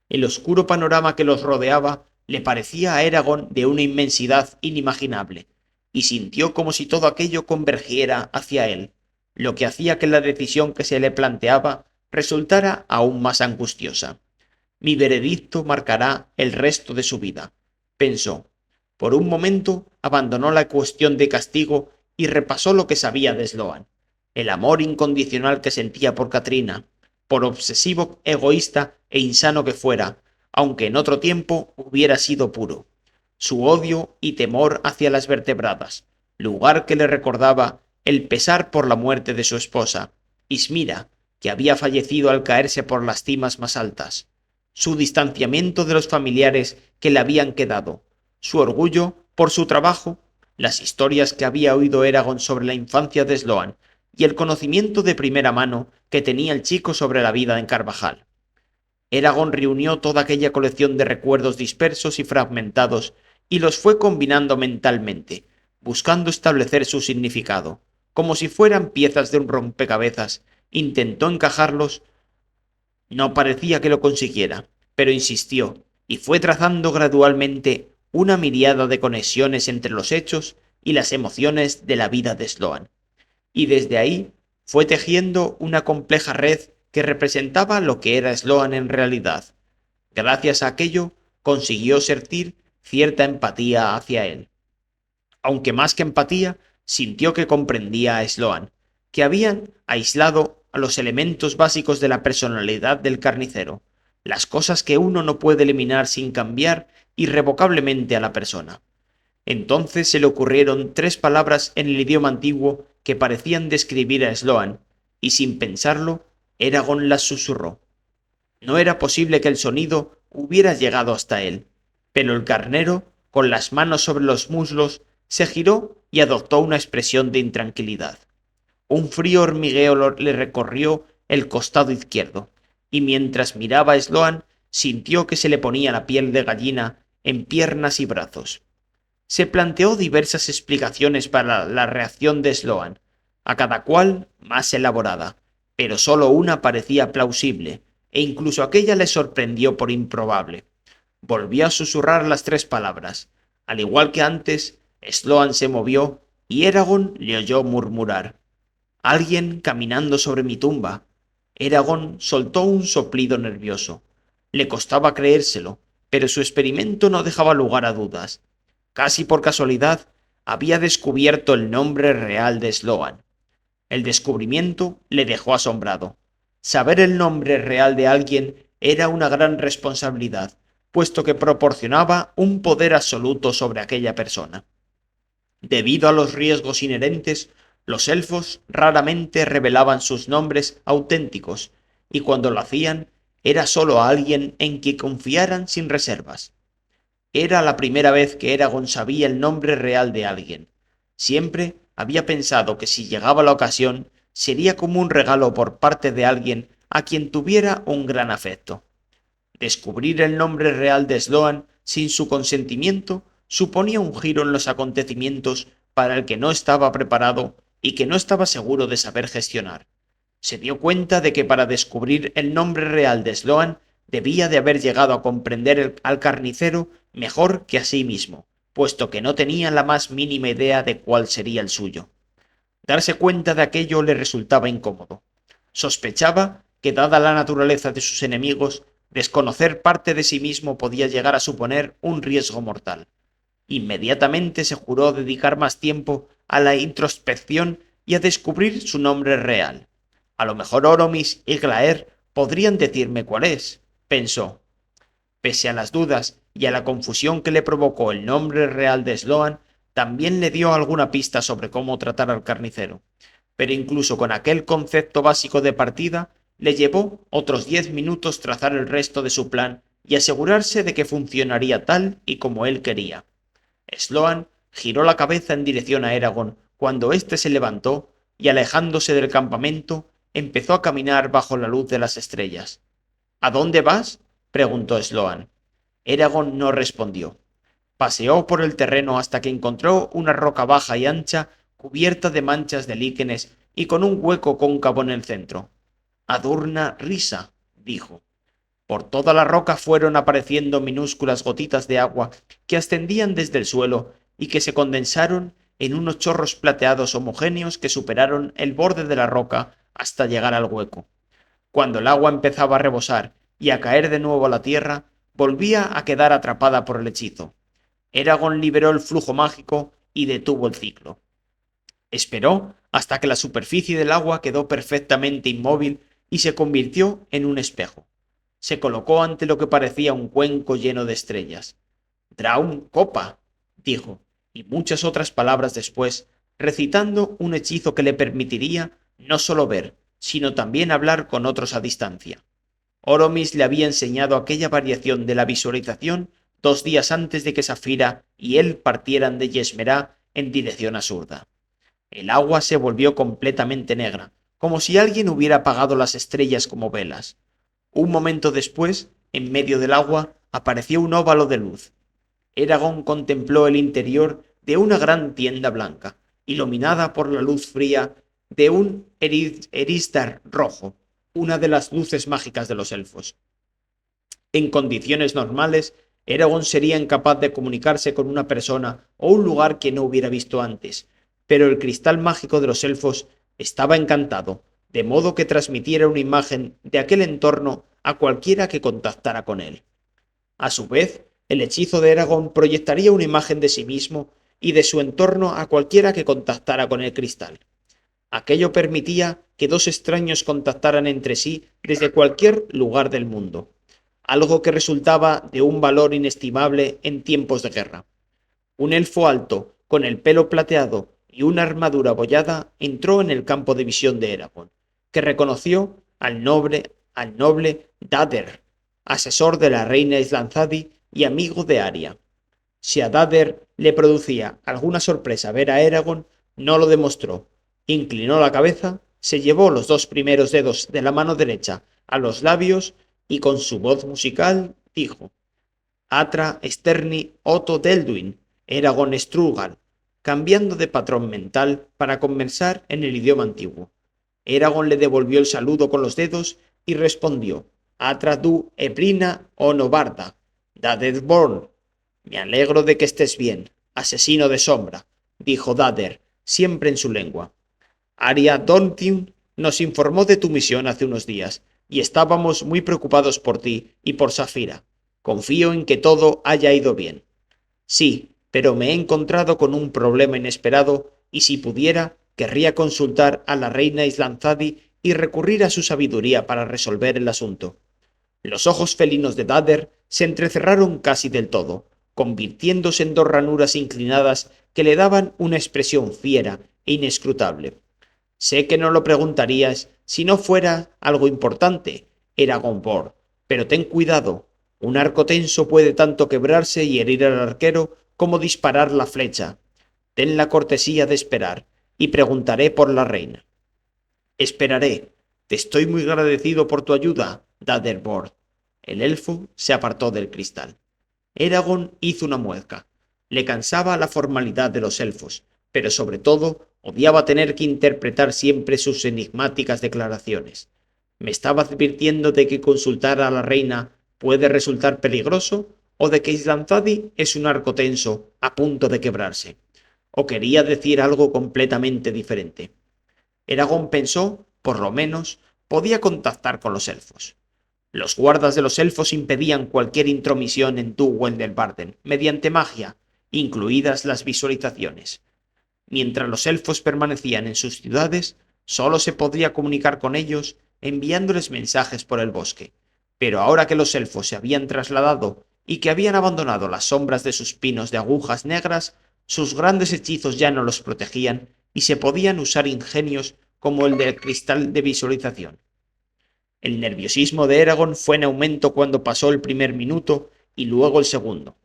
El oscuro panorama que los rodeaba le parecía a Eragon de una inmensidad inimaginable, y sintió como si todo aquello convergiera hacia él, lo que hacía que la decisión que se le planteaba resultara aún más angustiosa. Mi veredicto marcará el resto de su vida, pensó. Por un momento abandonó la cuestión de castigo y repasó lo que sabía de Sloan, el amor incondicional que sentía por Katrina, por obsesivo, egoísta e insano que fuera, aunque en otro tiempo hubiera sido puro, su odio y temor hacia las vertebradas, lugar que le recordaba el pesar por la muerte de su esposa, Ismira, que había fallecido al caerse por las cimas más altas, su distanciamiento de los familiares que le habían quedado, su orgullo por su trabajo, las historias que había oído Eragon sobre la infancia de Sloan y el conocimiento de primera mano que tenía el chico sobre la vida en Carvajal. Eragon reunió toda aquella colección de recuerdos dispersos y fragmentados y los fue combinando mentalmente, buscando establecer su significado. Como si fueran piezas de un rompecabezas, intentó encajarlos. No parecía que lo consiguiera, pero insistió, y fue trazando gradualmente una miriada de conexiones entre los hechos y las emociones de la vida de Sloan. Y desde ahí fue tejiendo una compleja red que representaba lo que era Sloan en realidad. Gracias a aquello consiguió sentir cierta empatía hacia él. Aunque más que empatía, sintió que comprendía a Sloan, que habían aislado a los elementos básicos de la personalidad del carnicero, las cosas que uno no puede eliminar sin cambiar irrevocablemente a la persona. Entonces se le ocurrieron tres palabras en el idioma antiguo que parecían describir a Sloan, y sin pensarlo, Eragon las susurró. No era posible que el sonido hubiera llegado hasta él, pero el carnero, con las manos sobre los muslos, se giró y adoptó una expresión de intranquilidad. Un frío hormigueo le recorrió el costado izquierdo, y mientras miraba a Sloan, sintió que se le ponía la piel de gallina en piernas y brazos. Se planteó diversas explicaciones para la reacción de Sloan, a cada cual más elaborada, pero solo una parecía plausible, e incluso aquella le sorprendió por improbable. Volvió a susurrar las tres palabras. Al igual que antes, Sloan se movió y Eragon le oyó murmurar: «Alguien caminando sobre mi tumba». Eragon soltó un soplido nervioso. Le costaba creérselo, pero su experimento no dejaba lugar a dudas. Casi por casualidad, había descubierto el nombre real de Sloan. El descubrimiento le dejó asombrado. Saber el nombre real de alguien era una gran responsabilidad, puesto que proporcionaba un poder absoluto sobre aquella persona. Debido a los riesgos inherentes, los elfos raramente revelaban sus nombres auténticos, y cuando lo hacían, era solo a alguien en quien confiaran sin reservas. Era la primera vez que Eragon sabía el nombre real de alguien. Siempre había pensado que si llegaba la ocasión, sería como un regalo por parte de alguien a quien tuviera un gran afecto. Descubrir el nombre real de Sloan sin su consentimiento suponía un giro en los acontecimientos para el que no estaba preparado y que no estaba seguro de saber gestionar. Se dio cuenta de que para descubrir el nombre real de Sloan debía de haber llegado a comprender al carnicero mejor que a sí mismo, puesto que no tenía la más mínima idea de cuál sería el suyo. Darse cuenta de aquello le resultaba incómodo. Sospechaba que, dada la naturaleza de sus enemigos, desconocer parte de sí mismo podía llegar a suponer un riesgo mortal. Inmediatamente se juró dedicar más tiempo a la introspección y a descubrir su nombre real. A lo mejor Oromis y Glaer podrían decirme cuál es, pensó. Pese a las dudas y a la confusión que le provocó el nombre real de Sloan, también le dio alguna pista sobre cómo tratar al carnicero. Pero incluso con aquel concepto básico de partida, le llevó otros 10 minutos trazar el resto de su plan y asegurarse de que funcionaría tal y como él quería. Sloan giró la cabeza en dirección a Eragon cuando éste se levantó y, alejándose del campamento, empezó a caminar bajo la luz de las estrellas. ¿A dónde vas?, preguntó Sloan. Eragon no respondió. Paseó por el terreno hasta que encontró una roca baja y ancha, cubierta de manchas de líquenes y con un hueco cóncavo en el centro. «Adurna Risa», dijo. Por toda la roca fueron apareciendo minúsculas gotitas de agua que ascendían desde el suelo y que se condensaron en unos chorros plateados homogéneos que superaron el borde de la roca hasta llegar al hueco. Cuando el agua empezaba a rebosar y a caer de nuevo a la tierra, volvía a quedar atrapada por el hechizo. Eragon liberó el flujo mágico y detuvo el ciclo. Esperó hasta que la superficie del agua quedó perfectamente inmóvil y se convirtió en un espejo. Se colocó ante lo que parecía un cuenco lleno de estrellas. Draun Copa, dijo, y muchas otras palabras después, recitando un hechizo que le permitiría no solo ver, sino también hablar con otros a distancia. Oromis le había enseñado aquella variación de la visualización 2 días antes de que Safira y él partieran de Yesmerá en dirección a Surda. El agua se volvió completamente negra, como si alguien hubiera apagado las estrellas como velas. Un momento después, en medio del agua, apareció un óvalo de luz. Eragon contempló el interior de una gran tienda blanca, iluminada por la luz fría de un eristar rojo, una de las luces mágicas de los elfos. En condiciones normales, Eragon sería incapaz de comunicarse con una persona o un lugar que no hubiera visto antes, pero el cristal mágico de los elfos estaba encantado, de modo que transmitiera una imagen de aquel entorno a cualquiera que contactara con él. A su vez, el hechizo de Eragon proyectaría una imagen de sí mismo y de su entorno a cualquiera que contactara con el cristal. Aquello permitía que dos extraños contactaran entre sí desde cualquier lugar del mundo, algo que resultaba de un valor inestimable en tiempos de guerra. Un elfo alto, con el pelo plateado y una armadura abollada, entró en el campo de visión de Eragon, que reconoció al noble Dader, asesor de la reina Islanzadi y amigo de Arya. Si a Dader le producía alguna sorpresa ver a Eragon, no lo demostró. Inclinó la cabeza, se llevó los 2 primeros dedos de la mano derecha a los labios y con su voz musical dijo: Atra Sterni Otto Delduin, Eragon Strugal, cambiando de patrón mental para conversar en el idioma antiguo. Eragon le devolvió el saludo con los dedos y respondió: Atra du Ebrina Onobarda, Dadedborn. Me alegro de que estés bien, asesino de sombra, dijo Dader, siempre en su lengua. Arya Dontin nos informó de tu misión hace unos días, y estábamos muy preocupados por ti y por Safira. Confío en que todo haya ido bien. Sí, pero me he encontrado con un problema inesperado, y si pudiera, querría consultar a la reina Islanzadi y recurrir a su sabiduría para resolver el asunto. Los ojos felinos de Dader se entrecerraron casi del todo, convirtiéndose en 2 ranuras inclinadas que le daban una expresión fiera e inescrutable. Sé que no lo preguntarías si no fuera algo importante, Eragon Bor, pero ten cuidado. Un arco tenso puede tanto quebrarse y herir al arquero como disparar la flecha. Ten la cortesía de esperar, y preguntaré por la reina. Esperaré. Te estoy muy agradecido por tu ayuda, Daderbord. El elfo se apartó del cristal. Eragon hizo una mueca. Le cansaba la formalidad de los elfos, pero sobre todo odiaba tener que interpretar siempre sus enigmáticas declaraciones. ¿Me estaba advirtiendo de que consultar a la reina puede resultar peligroso o de que Islanzadi es un arco tenso a punto de quebrarse? ¿O quería decir algo completamente diferente? Eragon pensó, por lo menos, podía contactar con los elfos. Los guardas de los elfos impedían cualquier intromisión en Duwel del Barden mediante magia, incluidas las visualizaciones. Mientras los elfos permanecían en sus ciudades, solo se podría comunicar con ellos enviándoles mensajes por el bosque. Pero ahora que los elfos se habían trasladado y que habían abandonado las sombras de sus pinos de agujas negras, sus grandes hechizos ya no los protegían y se podían usar ingenios como el del cristal de visualización. El nerviosismo de Eragon fue en aumento cuando pasó el primer minuto y luego el segundo.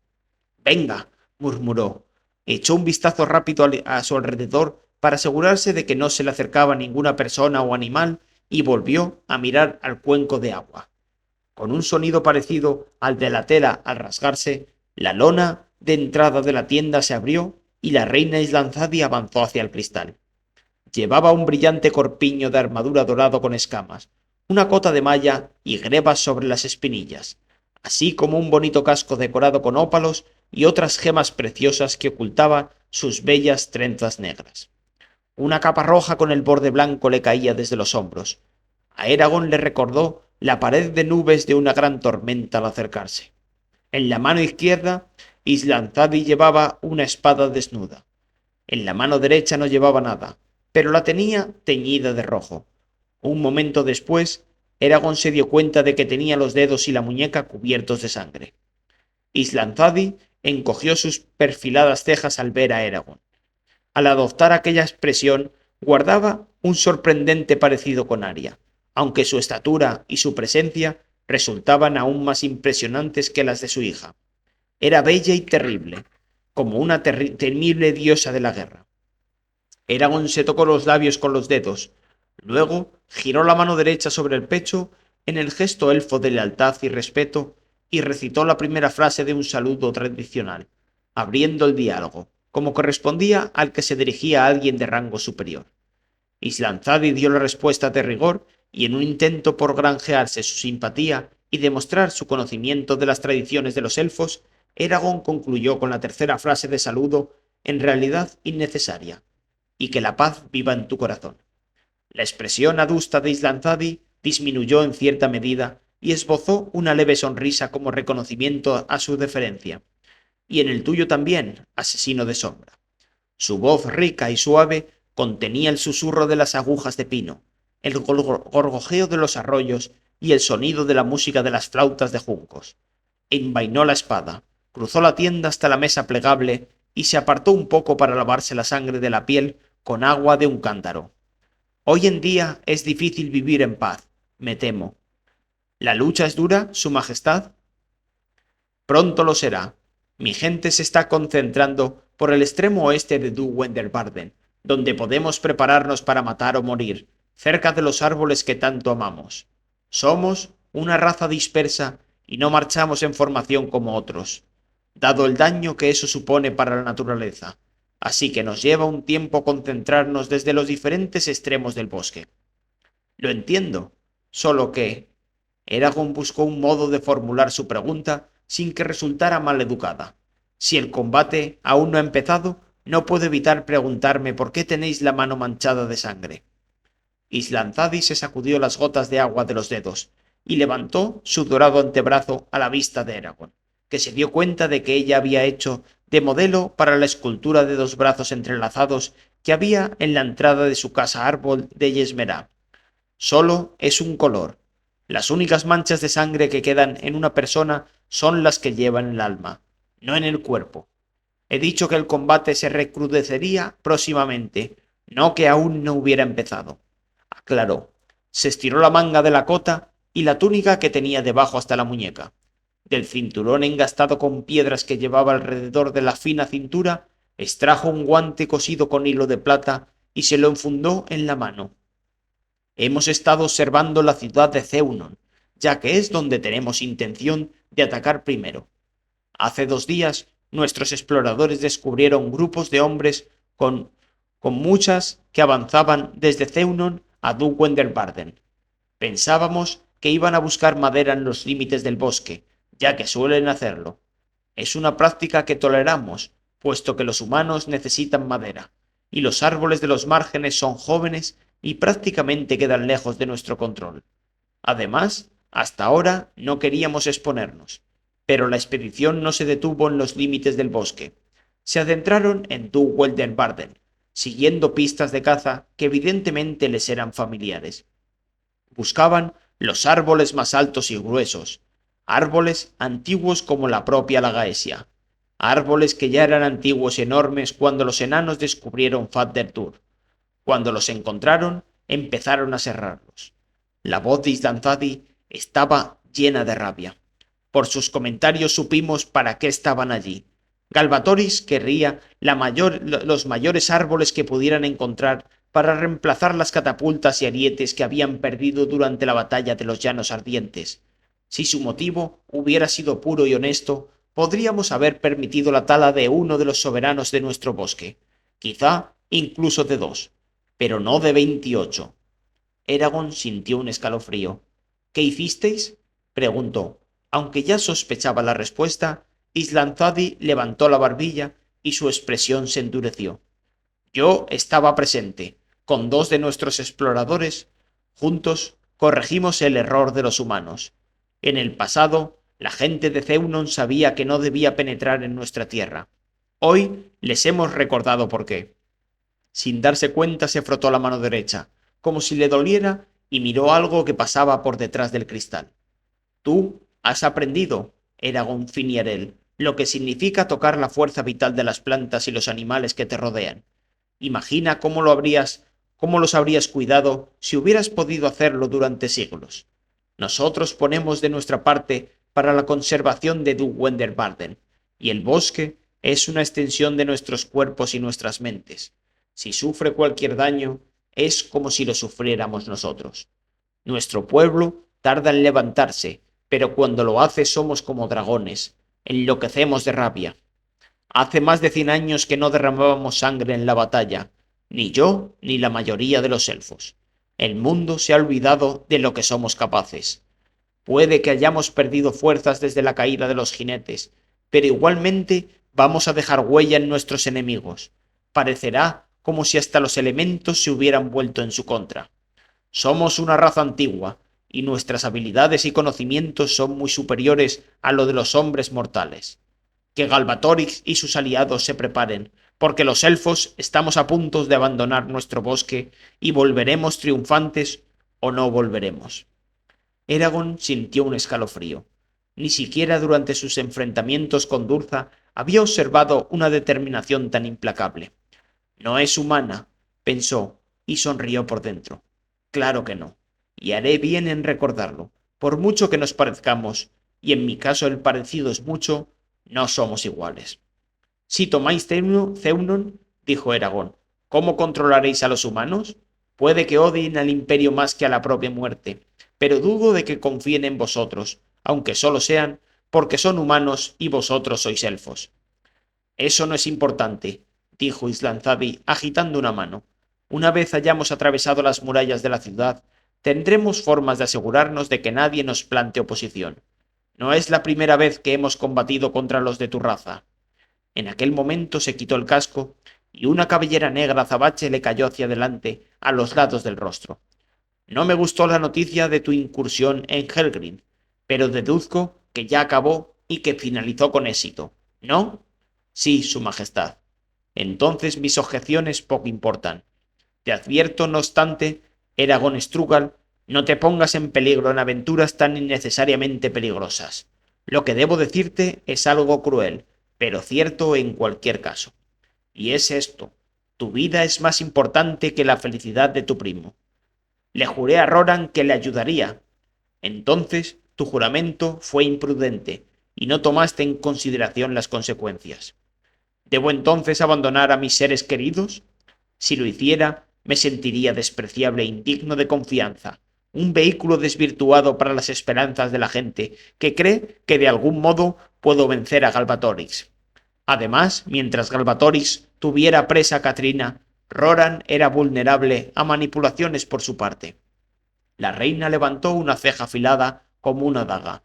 «Venga», murmuró. Echó un vistazo rápido a su alrededor para asegurarse de que no se le acercaba ninguna persona o animal y volvió a mirar al cuenco de agua. Con un sonido parecido al de la tela al rasgarse, la lona de entrada de la tienda se abrió y la reina Islanzadi avanzó hacia el cristal. Llevaba un brillante corpiño de armadura dorado con escamas, una cota de malla y grebas sobre las espinillas, así como un bonito casco decorado con ópalos y otras gemas preciosas que ocultaban sus bellas trenzas negras. Una capa roja con el borde blanco le caía desde los hombros. A Eragon le recordó la pared de nubes de una gran tormenta al acercarse. En la mano izquierda Islanzadi llevaba una espada desnuda. En la mano derecha no llevaba nada, pero la tenía teñida de rojo. Un momento después, Eragon se dio cuenta de que tenía los dedos y la muñeca cubiertos de sangre. Islanzadi encogió sus perfiladas cejas al ver a Eragon. Al adoptar aquella expresión, guardaba un sorprendente parecido con Arya, aunque su estatura y su presencia resultaban aún más impresionantes que las de su hija. Era bella y terrible, como una temible diosa de la guerra. Eragon se tocó los labios con los dedos, luego giró la mano derecha sobre el pecho en el gesto elfo de lealtad y respeto y recitó la primera frase de un saludo tradicional, abriendo el diálogo, como correspondía al que se dirigía a alguien de rango superior. Islanzadi dio la respuesta de rigor y en un intento por granjearse su simpatía y demostrar su conocimiento de las tradiciones de los elfos, Eragon concluyó con la tercera frase de saludo, en realidad innecesaria, y que la paz viva en tu corazón. La expresión adusta de Islanzadi disminuyó en cierta medida y esbozó una leve sonrisa como reconocimiento a su deferencia. Y en el tuyo también, asesino de sombra. Su voz rica y suave contenía el susurro de las agujas de pino, el gorgojeo de los arroyos y el sonido de la música de las flautas de juncos. Envainó la espada, cruzó la tienda hasta la mesa plegable y se apartó un poco para lavarse la sangre de la piel con agua de un cántaro. Hoy en día es difícil vivir en paz, me temo. ¿La lucha es dura, Su Majestad? Pronto lo será. Mi gente se está concentrando por el extremo oeste de Dú Wendelbarden, donde podemos prepararnos para matar o morir, cerca de los árboles que tanto amamos. Somos una raza dispersa y no marchamos en formación como otros, dado el daño que eso supone para la naturaleza, así que nos lleva un tiempo concentrarnos desde los diferentes extremos del bosque. Lo entiendo, solo que... Eragon buscó un modo de formular su pregunta sin que resultara mal educada. Si el combate aún no ha empezado, no puedo evitar preguntarme por qué tenéis la mano manchada de sangre. Islanzadi se sacudió las gotas de agua de los dedos y levantó su dorado antebrazo a la vista de Eragon, que se dio cuenta de que ella había hecho de modelo para la escultura de dos brazos entrelazados que había en la entrada de su casa árbol de Yesmerá. Solo es un color. Las únicas manchas de sangre que quedan en una persona son las que lleva en el alma, no en el cuerpo. He dicho que el combate se recrudecería próximamente, no que aún no hubiera empezado. Aclaró. Se estiró la manga de la cota y la túnica que tenía debajo hasta la muñeca. Del cinturón engastado con piedras que llevaba alrededor de la fina cintura, extrajo un guante cosido con hilo de plata y se lo enfundó en la mano. Hemos estado observando la ciudad de Ceunon, ya que es donde tenemos intención de atacar primero. Hace 2 días, nuestros exploradores descubrieron grupos de hombres con muchas que avanzaban desde Ceunon a Dú Wendelbarden. Pensábamos que iban a buscar madera en los límites del bosque, ya que suelen hacerlo. Es una práctica que toleramos, puesto que los humanos necesitan madera, y los árboles de los márgenes son jóvenes y prácticamente quedan lejos de nuestro control. Además, hasta ahora no queríamos exponernos, pero la expedición no se detuvo en los límites del bosque. Se adentraron en Dú Wendelbarden, siguiendo pistas de caza que evidentemente les eran familiares. Buscaban los árboles más altos y gruesos, árboles antiguos como la propia Lagaesia, árboles que ya eran antiguos y enormes cuando los enanos descubrieron Fathertur. Cuando los encontraron, empezaron a serrarlos. La voz de Islanzadi estaba llena de rabia. Por sus comentarios supimos para qué estaban allí. Galvatoris querría los mayores árboles que pudieran encontrar para reemplazar las catapultas y arietes que habían perdido durante la batalla de los Llanos Ardientes. Si su motivo hubiera sido puro y honesto, podríamos haber permitido la tala de uno de los soberanos de nuestro bosque, quizá incluso de 2, pero no de 28. Eragon sintió un escalofrío. ¿Qué hicisteis?, preguntó. Aunque ya sospechaba la respuesta, Islanzadi levantó la barbilla y su expresión se endureció. Yo estaba presente, con 2 de nuestros exploradores. Juntos corregimos el error de los humanos. En el pasado La gente de Ceunon sabía que no debía penetrar en nuestra tierra. Hoy les hemos recordado por qué. Sin darse cuenta se frotó la mano derecha, como si le doliera, y miró algo que pasaba por detrás del cristal. Tú has aprendido, Eragon Finiarel, lo que significa tocar la fuerza vital de las plantas y los animales que te rodean. Imagina cómo los habrías cuidado si hubieras podido hacerlo durante siglos. Nosotros ponemos de nuestra parte para la conservación de Dug-Wendelbarden, y el bosque es una extensión de nuestros cuerpos y nuestras mentes. Si sufre cualquier daño, es como si lo sufriéramos nosotros. Nuestro pueblo tarda en levantarse, pero cuando lo hace somos como dragones, enloquecemos de rabia. Hace más de 100 años que no derramábamos sangre en la batalla, ni yo ni la mayoría de los elfos. El mundo se ha olvidado de lo que somos capaces. Puede que hayamos perdido fuerzas desde la caída de los jinetes, pero igualmente vamos a dejar huella en nuestros enemigos. Parecerá como si hasta los elementos se hubieran vuelto en su contra. Somos una raza antigua, y nuestras habilidades y conocimientos son muy superiores a lo de los hombres mortales. Que Galbatorix y sus aliados se preparen, porque los elfos estamos a punto de abandonar nuestro bosque y volveremos triunfantes o no volveremos. Eragon sintió un escalofrío. Ni siquiera durante sus enfrentamientos con Durza había observado una determinación tan implacable. No es humana, pensó, y sonrió por dentro. Claro que no, y haré bien en recordarlo. Por mucho que nos parezcamos, y en mi caso el parecido es mucho, no somos iguales. Si tomáis Ceunon, dijo Eragon, ¿cómo controlaréis a los humanos? Puede que odien al imperio más que a la propia muerte, pero dudo de que confíen en vosotros, aunque solo sean porque son humanos y vosotros sois elfos. Eso no es importante, dijo Islanzabi agitando una mano. Una vez hayamos atravesado las murallas de la ciudad, tendremos formas de asegurarnos de que nadie nos plante oposición. No es la primera vez que hemos combatido contra los de tu raza. En aquel momento se quitó el casco y una cabellera negra azabache le cayó hacia adelante, a los lados del rostro. No me gustó la noticia de tu incursión en Helgrin, pero deduzco que ya acabó y que finalizó con éxito, ¿no? Sí, Su Majestad. Entonces mis objeciones poco importan. Te advierto, no obstante, Eragon Strugal, no te pongas en peligro en aventuras tan innecesariamente peligrosas. Lo que debo decirte es algo cruel, pero cierto en cualquier caso. Y es esto: tu vida es más importante que la felicidad de tu primo. Le juré a Roran que le ayudaría. Entonces tu juramento fue imprudente y no tomaste en consideración las consecuencias. ¿Debo entonces abandonar a mis seres queridos? Si lo hiciera, me sentiría despreciable e indigno de confianza, un vehículo desvirtuado para las esperanzas de la gente que cree que de algún modo puedo vencer a Galbatorix. Además, mientras Galbatorix tuviera presa a Katrina, Roran era vulnerable a manipulaciones por su parte. La reina levantó una ceja afilada como una daga.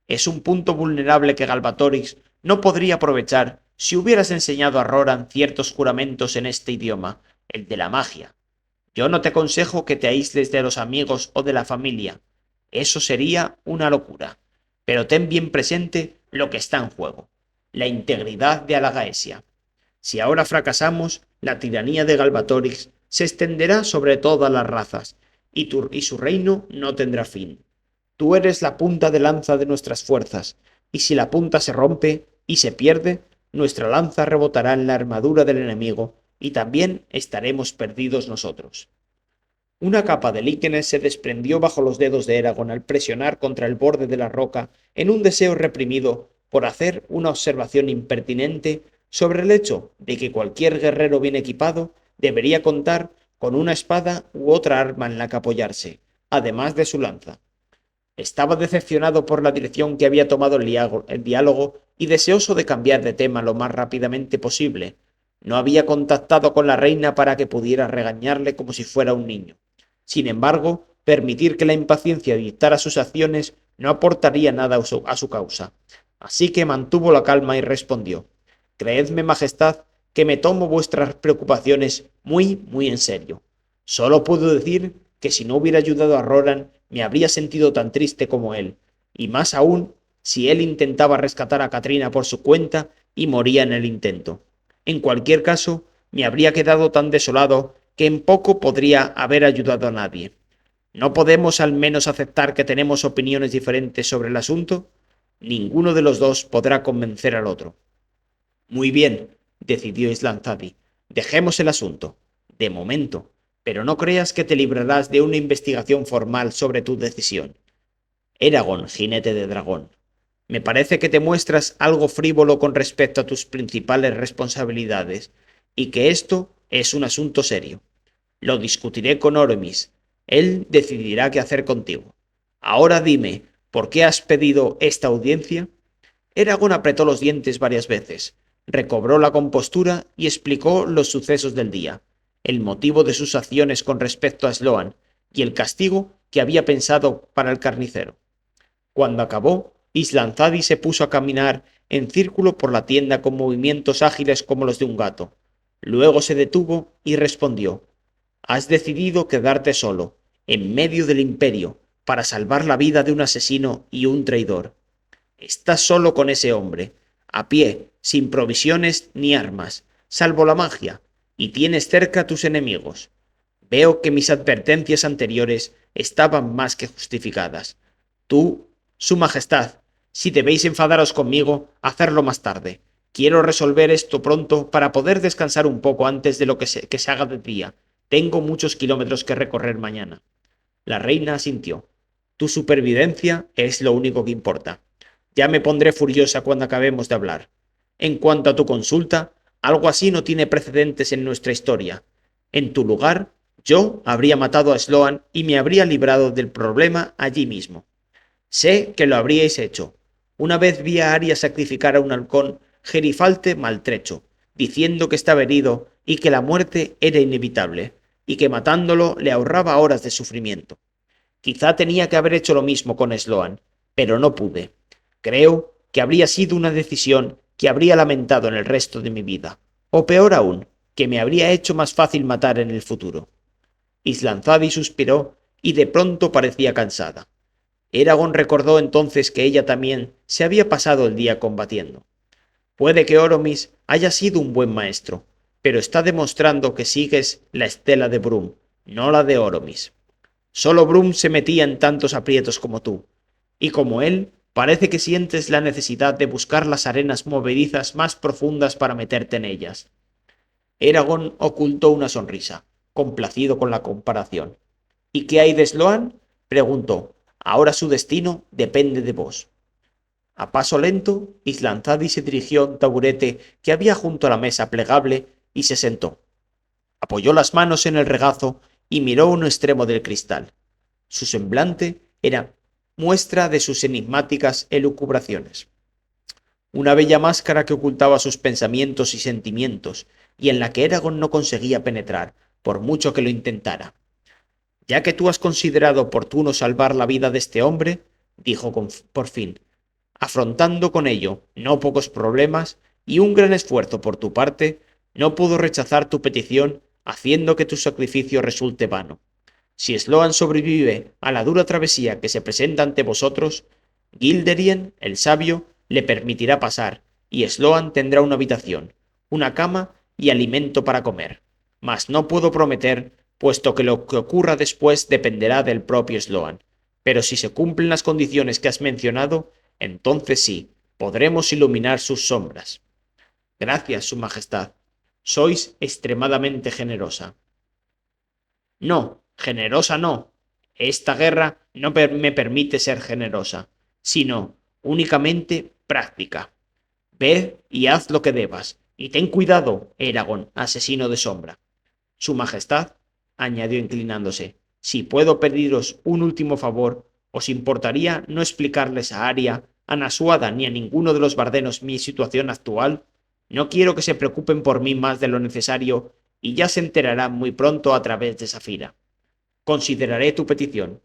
Es un punto vulnerable que Galbatorix no podría aprovechar si hubieras enseñado a Roran ciertos juramentos en este idioma, el de la magia. Yo no te aconsejo que te aísles de los amigos o de la familia. Eso sería una locura. Pero ten bien presente lo que está en juego: la integridad de Alagaesia. Si ahora fracasamos, la tiranía de Galbatorix se extenderá sobre todas las razas, y su reino no tendrá fin. Tú eres la punta de lanza de nuestras fuerzas, y si la punta se rompe y se pierde, nuestra lanza rebotará en la armadura del enemigo, y también estaremos perdidos nosotros. Una capa de líquenes se desprendió bajo los dedos de Eragon al presionar contra el borde de la roca en un deseo reprimido por hacer una observación impertinente sobre el hecho de que cualquier guerrero bien equipado debería contar con una espada u otra arma en la que apoyarse, además de su lanza. Estaba decepcionado por la dirección que había tomado el diálogo y deseoso de cambiar de tema lo más rápidamente posible. No había contactado con la reina para que pudiera regañarle como si fuera un niño. Sin embargo, permitir que la impaciencia dictara sus acciones no aportaría nada a su causa. Así que mantuvo la calma y respondió: Creedme, Majestad, que me tomo vuestras preocupaciones muy, muy en serio. Solo puedo decir que si no hubiera ayudado a Roran, me habría sentido tan triste como él, y más aún si él intentaba rescatar a Katrina por su cuenta y moría en el intento. En cualquier caso, me habría quedado tan desolado que en poco podría haber ayudado a nadie. ¿No podemos al menos aceptar que tenemos opiniones diferentes sobre el asunto? Ninguno de los dos podrá convencer al otro. Muy bien, decidió Islanzadi. Dejemos el asunto. De momento. Pero no creas que te librarás de una investigación formal sobre tu decisión. Eragon, jinete de dragón. Me parece que te muestras algo frívolo con respecto a tus principales responsabilidades, y que esto es un asunto serio. Lo discutiré con Oromis. Él decidirá qué hacer contigo. Ahora dime, ¿por qué has pedido esta audiencia? Eragon apretó los dientes varias veces, recobró la compostura y explicó los sucesos del día, el motivo de sus acciones con respecto a Sloan y el castigo que había pensado para el carnicero. Cuando acabó, Islanzadi se puso a caminar en círculo por la tienda con movimientos ágiles como los de un gato. Luego se detuvo y respondió: Has decidido quedarte solo, en medio del imperio, para salvar la vida de un asesino y un traidor. Estás solo con ese hombre, a pie, sin provisiones ni armas, salvo la magia, y tienes cerca a tus enemigos. Veo que mis advertencias anteriores estaban más que justificadas. Tú, Su Majestad, si debéis enfadaros conmigo, hacerlo más tarde. Quiero resolver esto pronto para poder descansar un poco antes de lo que se haga de día. Tengo muchos kilómetros que recorrer mañana. La reina asintió. Tu supervivencia es lo único que importa. Ya me pondré furiosa cuando acabemos de hablar. En cuanto a tu consulta, algo así no tiene precedentes en nuestra historia. En tu lugar, yo habría matado a Sloan y me habría librado del problema allí mismo. Sé que lo habríais hecho. Una vez vi a Arya sacrificar a un halcón gerifalte maltrecho, diciendo que estaba herido y que la muerte era inevitable, y que matándolo le ahorraba horas de sufrimiento. Quizá tenía que haber hecho lo mismo con Sloan, pero no pude. Creo que habría sido una decisión que habría lamentado en el resto de mi vida, o peor aún, que me habría hecho más fácil matar en el futuro. Islanzadi suspiró y de pronto parecía cansada. Eragon recordó entonces que ella también se había pasado el día combatiendo. Puede que Oromis haya sido un buen maestro, pero está demostrando que sigues la estela de Brum, no la de Oromis. Solo Brum se metía en tantos aprietos como tú, y como él, parece que sientes la necesidad de buscar las arenas movedizas más profundas para meterte en ellas. Eragon ocultó una sonrisa, complacido con la comparación. ¿Y qué hay de Sloan? Preguntó. Ahora su destino depende de vos. A paso lento, Islanzadi se dirigió a un taburete que había junto a la mesa plegable y se sentó. Apoyó las manos en el regazo y miró un extremo del cristal. Su semblante era muestra de sus enigmáticas elucubraciones. Una bella máscara que ocultaba sus pensamientos y sentimientos, y en la que Eragon no conseguía penetrar, por mucho que lo intentara. Ya que tú has considerado oportuno salvar la vida de este hombre, dijo por fin, afrontando con ello no pocos problemas y un gran esfuerzo por tu parte, no puedo rechazar tu petición haciendo que tu sacrificio resulte vano. Si Sloan sobrevive a la dura travesía que se presenta ante vosotros, Gilderien, el sabio, le permitirá pasar, y Sloan tendrá una habitación, una cama y alimento para comer. Mas no puedo prometer, puesto que lo que ocurra después dependerá del propio Sloan. Pero si se cumplen las condiciones que has mencionado, entonces sí, podremos iluminar sus sombras. Gracias, Su Majestad. Sois extremadamente generosa. No, generosa no. Esta guerra no me permite ser generosa, sino únicamente práctica. Ved y haz lo que debas, y ten cuidado, Eragon, asesino de sombra. Su Majestad, añadió inclinándose, si puedo pediros un último favor, ¿os importaría no explicarles a Arya, a Nasuada ni a ninguno de los bardenos mi situación actual? No quiero que se preocupen por mí más de lo necesario, y ya se enterarán muy pronto a través de Safira. Consideraré tu petición.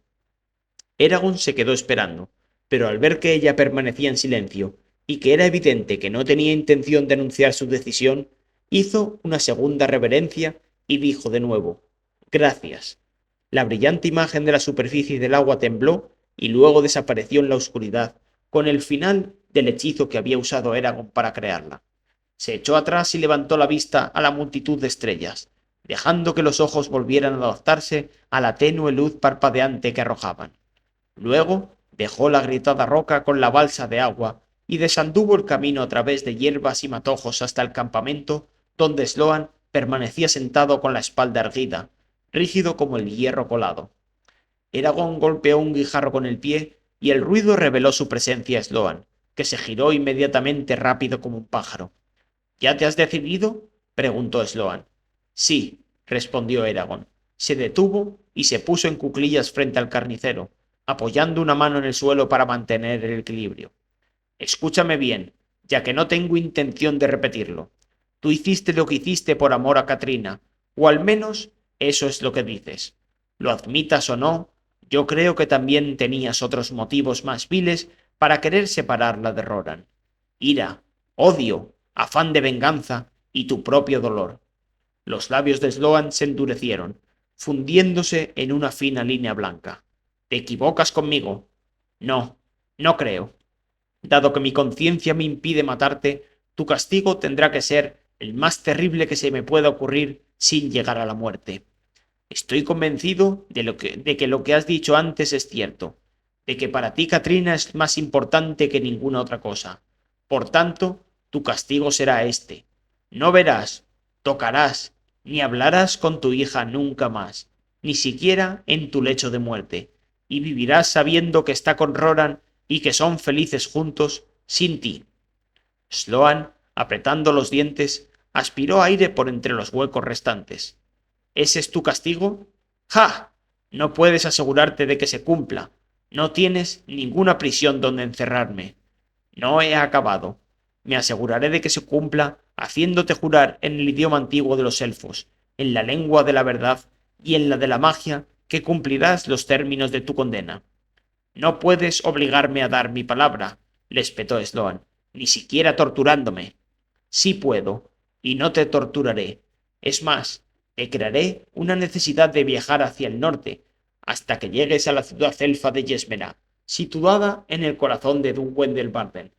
Eragon se quedó esperando, pero al ver que ella permanecía en silencio y que era evidente que no tenía intención de anunciar su decisión, hizo una segunda reverencia y dijo de nuevo: Gracias. La brillante imagen de la superficie del agua tembló y luego desapareció en la oscuridad, con el final del hechizo que había usado Eragon para crearla. Se echó atrás y levantó la vista a la multitud de estrellas, dejando que los ojos volvieran a adaptarse a la tenue luz parpadeante que arrojaban. Luego dejó la agrietada roca con la balsa de agua y desanduvo el camino a través de hierbas y matojos hasta el campamento, donde Sloan permanecía sentado con la espalda erguida, rígido como el hierro colado. Eragon golpeó un guijarro con el pie y el ruido reveló su presencia a Sloan, que se giró inmediatamente rápido como un pájaro. ¿Ya te has decidido?, preguntó Sloan. Sí, respondió Eragon. Se detuvo y se puso en cuclillas frente al carnicero, apoyando una mano en el suelo para mantener el equilibrio. Escúchame bien, ya que no tengo intención de repetirlo. Tú hiciste lo que hiciste por amor a Katrina, o al menos eso es lo que dices. Lo admitas o no, yo creo que también tenías otros motivos más viles para querer separarla de Roran. Ira, odio, afán de venganza y tu propio dolor. Los labios de Sloan se endurecieron, fundiéndose en una fina línea blanca. ¿Te equivocas conmigo? No, no creo. Dado que mi conciencia me impide matarte, tu castigo tendrá que ser el más terrible que se me pueda ocurrir sin llegar a la muerte. Estoy convencido de que lo que has dicho antes es cierto, de que para ti Katrina es más importante que ninguna otra cosa. Por tanto, tu castigo será este. No verás, tocarás, ni hablarás con tu hija nunca más, ni siquiera en tu lecho de muerte, y vivirás sabiendo que está con Roran y que son felices juntos sin ti. Sloan, apretando los dientes, aspiró aire por entre los huecos restantes. ¿Ese es tu castigo? ¡Ja! No puedes asegurarte de que se cumpla. No tienes ninguna prisión donde encerrarme. No he acabado. Me aseguraré de que se cumpla haciéndote jurar en el idioma antiguo de los elfos, en la lengua de la verdad y en la de la magia, que cumplirás los términos de tu condena. No puedes obligarme a dar mi palabra, le espetó Sloan, ni siquiera torturándome. Sí puedo, y no te torturaré. Es más, te crearé una necesidad de viajar hacia el norte, hasta que llegues a la ciudad elfa de Yesmera, situada en el corazón de Dunwend del Barden.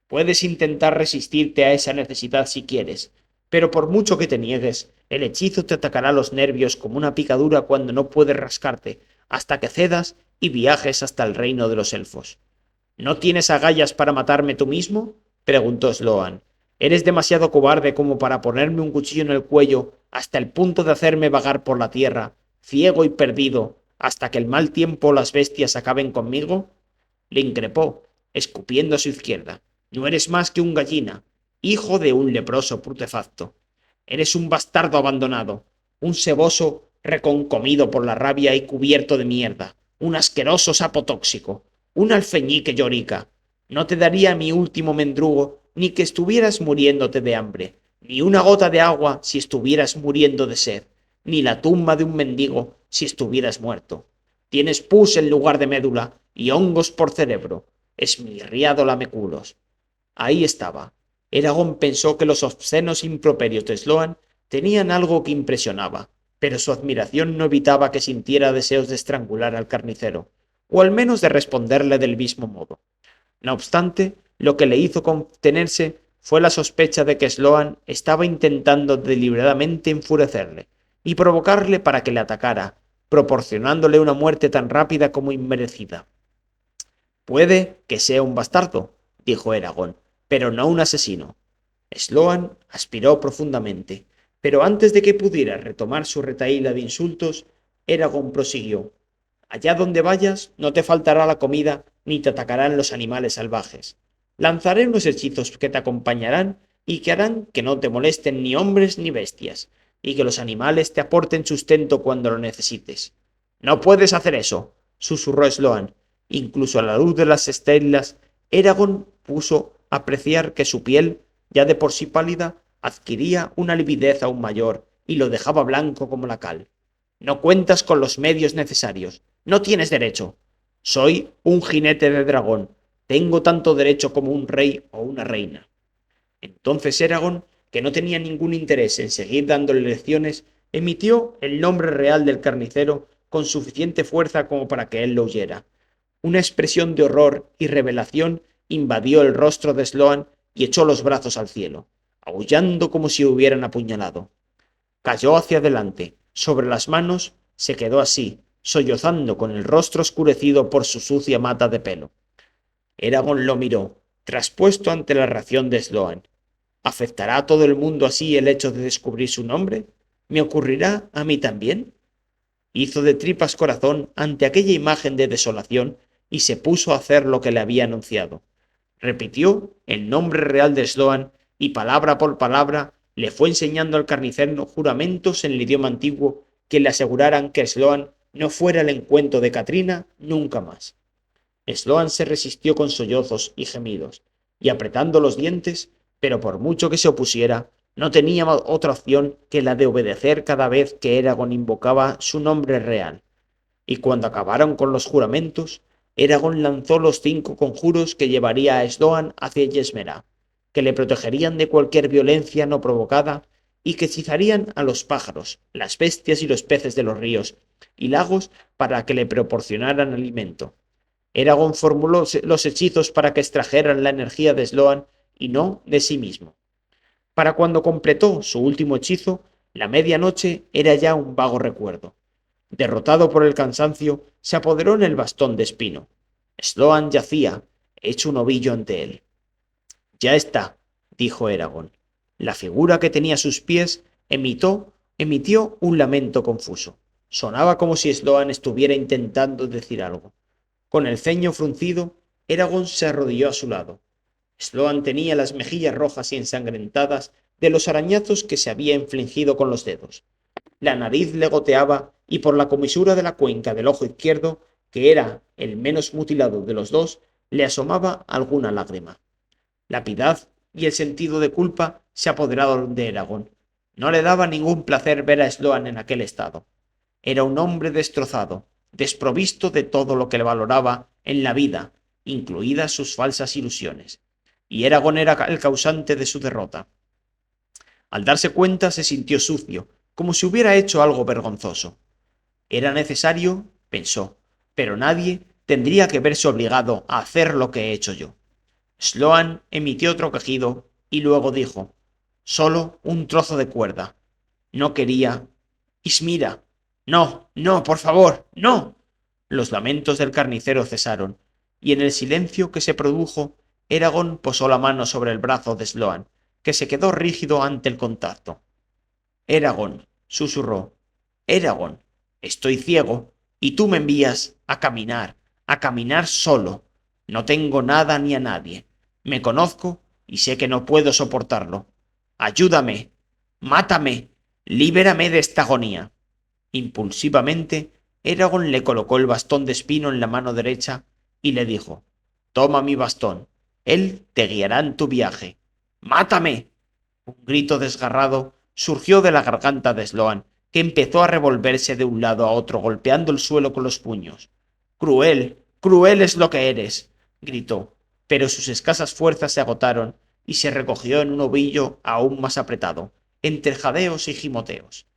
Puedes intentar resistirte a esa necesidad si quieres, pero por mucho que te niegues, el hechizo te atacará los nervios como una picadura cuando no puedes rascarte, hasta que cedas y viajes hasta el reino de los elfos. ¿No tienes agallas para matarme tú mismo?, preguntó Sloan. ¿Eres demasiado cobarde como para ponerme un cuchillo en el cuello hasta el punto de hacerme vagar por la tierra, ciego y perdido, hasta que el mal tiempo o las bestias acaben conmigo? Le increpó, escupiendo a su izquierda. No eres más que un gallina, hijo de un leproso putefacto. Eres un bastardo abandonado, un seboso reconcomido por la rabia y cubierto de mierda, un asqueroso sapo tóxico, un alfeñique llorica. No te daría mi último mendrugo ni que estuvieras muriéndote de hambre, ni una gota de agua si estuvieras muriendo de sed, ni la tumba de un mendigo si estuvieras muerto. Tienes pus en lugar de médula y hongos por cerebro, esmirriado lameculos. Ahí estaba. Eragon pensó que los obscenos improperios de Sloan tenían algo que impresionaba, pero su admiración no evitaba que sintiera deseos de estrangular al carnicero, o al menos de responderle del mismo modo. No obstante, lo que le hizo contenerse fue la sospecha de que Sloan estaba intentando deliberadamente enfurecerle y provocarle para que le atacara, proporcionándole una muerte tan rápida como inmerecida. Puede que sea un bastardo, dijo Eragon, pero no un asesino. Sloan aspiró profundamente, pero antes de que pudiera retomar su retahíla de insultos, Eragon prosiguió. Allá donde vayas no te faltará la comida ni te atacarán los animales salvajes. Lanzaré unos hechizos que te acompañarán y que harán que no te molesten ni hombres ni bestias, y que los animales te aporten sustento cuando lo necesites. No puedes hacer eso, susurró Sloan. Incluso a la luz de las estrellas, Eragon puso a apreciar que su piel, ya de por sí pálida, adquiría una lividez aún mayor y lo dejaba blanco como la cal. No cuentas con los medios necesarios. No tienes derecho. Soy un jinete de dragón. Tengo tanto derecho como un rey o una reina. Entonces Eragon, que no tenía ningún interés en seguir dándole lecciones, emitió el nombre real del carnicero con suficiente fuerza como para que él lo oyera. Una expresión de horror y revelación invadió el rostro de Sloan y echó los brazos al cielo, aullando como si hubieran apuñalado. Cayó hacia adelante, sobre las manos, se quedó así, sollozando con el rostro oscurecido por su sucia mata de pelo. Eragon lo miró, traspuesto ante la reacción de Sloan. ¿Afectará a todo el mundo así el hecho de descubrir su nombre? ¿Me ocurrirá a mí también? Hizo de tripas corazón ante aquella imagen de desolación y se puso a hacer lo que le había anunciado. Repitió el nombre real de Sloan y palabra por palabra le fue enseñando al carnicero juramentos en el idioma antiguo que le aseguraran que Sloan no fuera el encuentro de Katrina nunca más. Sloan se resistió con sollozos y gemidos, y apretando los dientes, pero por mucho que se opusiera, no tenía otra opción que la de obedecer cada vez que Eragon invocaba su nombre real. Y cuando acabaron con los juramentos, Eragon lanzó los 5 conjuros que llevaría a Sloan hacia Yesmerá, que le protegerían de cualquier violencia no provocada y que hechizarían a los pájaros, las bestias y los peces de los ríos y lagos para que le proporcionaran alimento. Eragon formuló los hechizos para que extrajeran la energía de Sloan y no de sí mismo. Para cuando completó su último hechizo, la medianoche era ya un vago recuerdo. Derrotado por el cansancio, se apoderó en el bastón de espino. Sloan yacía, hecho un ovillo ante él. Ya está, dijo Eragon. La figura que tenía a sus pies emitió un lamento confuso. Sonaba como si Sloan estuviera intentando decir algo. Con el ceño fruncido, Eragon se arrodilló a su lado. Sloan tenía las mejillas rojas y ensangrentadas de los arañazos que se había infligido con los dedos. La nariz le goteaba y por la comisura de la cuenca del ojo izquierdo, que era el menos mutilado de los dos, le asomaba alguna lágrima. La piedad y el sentido de culpa se apoderaron de Eragon. No le daba ningún placer ver a Sloan en aquel estado. Era un hombre destrozado, desprovisto de todo lo que le valoraba en la vida, incluidas sus falsas ilusiones. Y Eragon era el causante de su derrota. Al darse cuenta se sintió sucio, como si hubiera hecho algo vergonzoso. Era necesario, pensó, pero nadie tendría que verse obligado a hacer lo que he hecho yo. Sloan emitió otro quejido y luego dijo: «Solo un trozo de cuerda. No quería. Ismira. No, no, por favor, no». Los lamentos del carnicero cesaron, y en el silencio que se produjo, Eragon posó la mano sobre el brazo de Sloan, que se quedó rígido ante el contacto. «Eragon», susurró, «Eragon, estoy ciego, y tú me envías a caminar solo. No tengo nada ni a nadie. Me conozco y sé que no puedo soportarlo. Ayúdame, mátame, libérame de esta agonía». Impulsivamente, Eragon le colocó el bastón de espino en la mano derecha y le dijo: «Toma mi bastón. Él te guiará en tu viaje. ¡Mátame!». Un grito desgarrado surgió de la garganta de Sloan, que empezó a revolverse de un lado a otro golpeando el suelo con los puños. «Cruel, cruel es lo que eres», gritó, pero sus escasas fuerzas se agotaron y se recogió en un ovillo aún más apretado, entre jadeos y gimoteos.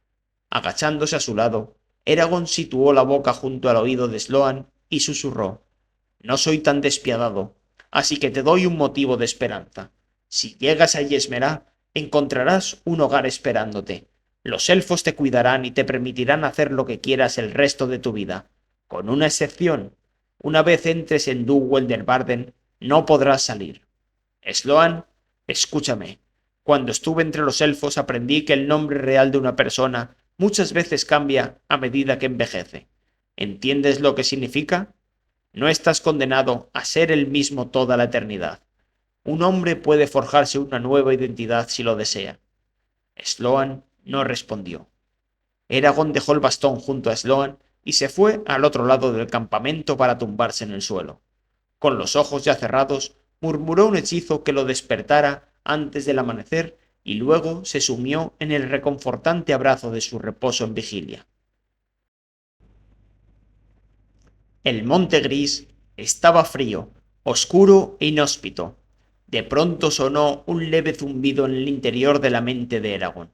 Agachándose a su lado, Eragon situó la boca junto al oído de Sloan y susurró: «No soy tan despiadado, así que te doy un motivo de esperanza. Si llegas a Yesmerá, encontrarás un hogar esperándote. Los elfos te cuidarán y te permitirán hacer lo que quieras el resto de tu vida. Con una excepción: una vez entres en Dugwell del Barden, no podrás salir. Sloan, escúchame. Cuando estuve entre los elfos aprendí que el nombre real de una persona muchas veces cambia a medida que envejece. ¿Entiendes lo que significa? No estás condenado a ser el mismo toda la eternidad. Un hombre puede forjarse una nueva identidad si lo desea». Sloan no respondió. Eragon dejó el bastón junto a Sloan y se fue al otro lado del campamento para tumbarse en el suelo. Con los ojos ya cerrados, murmuró un hechizo que lo despertara antes del amanecer y luego se sumió en el reconfortante abrazo de su reposo en vigilia. El monte gris estaba frío, oscuro e inhóspito. De pronto sonó un leve zumbido en el interior de la mente de Eragon.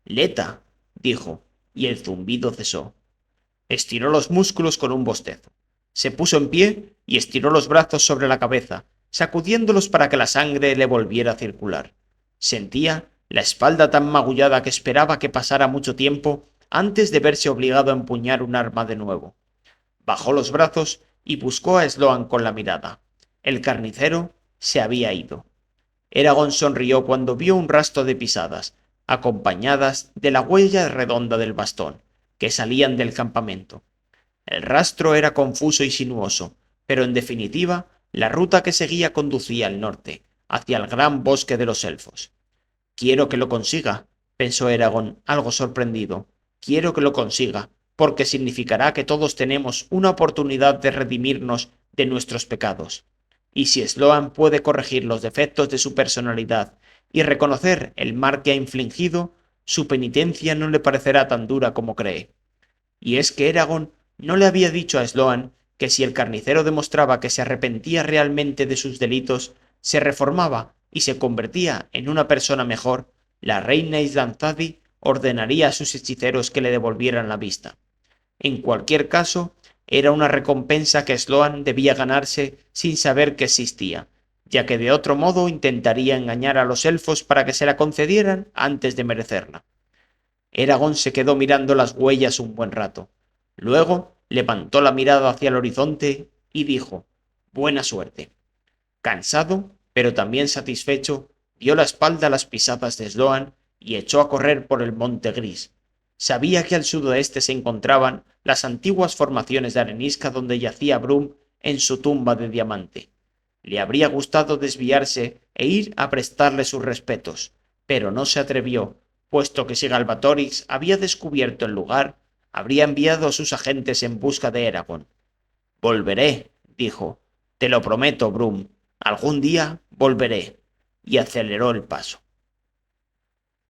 «Leta», dijo, y el zumbido cesó. Estiró los músculos con un bostezo. Se puso en pie y estiró los brazos sobre la cabeza, sacudiéndolos para que la sangre le volviera a circular. Sentía la espalda tan magullada que esperaba que pasara mucho tiempo antes de verse obligado a empuñar un arma de nuevo. Bajó los brazos y buscó a Sloan con la mirada. El carnicero se había ido. Eragon sonrió cuando vio un rastro de pisadas, acompañadas de la huella redonda del bastón, que salían del campamento. El rastro era confuso y sinuoso, pero en definitiva la ruta que seguía conducía al norte, hacia el gran bosque de los elfos. Quiero que lo consiga, pensó Eragon, algo sorprendido. Quiero que lo consiga, porque significará que todos tenemos una oportunidad de redimirnos de nuestros pecados. Y si Sloan puede corregir los defectos de su personalidad y reconocer el mal que ha infligido, su penitencia no le parecerá tan dura como cree. Y es que Eragon no le había dicho a Sloan que si el carnicero demostraba que se arrepentía realmente de sus delitos, se reformaba y se convertía en una persona mejor, la reina Islanzadi ordenaría a sus hechiceros que le devolvieran la vista. En cualquier caso, era una recompensa que Sloan debía ganarse sin saber que existía, ya que de otro modo intentaría engañar a los elfos para que se la concedieran antes de merecerla. Eragon se quedó mirando las huellas un buen rato. Luego levantó la mirada hacia el horizonte y dijo: «Buena suerte». Cansado, pero también satisfecho, dio la espalda a las pisadas de Sloan y echó a correr por el monte gris. Sabía que al sudoeste se encontraban las antiguas formaciones de arenisca donde yacía Brum en su tumba de diamante. Le habría gustado desviarse e ir a prestarle sus respetos, pero no se atrevió, puesto que si Galbatorix había descubierto el lugar, habría enviado a sus agentes en busca de Eragon. «Volveré», dijo. «Te lo prometo, Brum. Algún día volveré». Y aceleró el paso.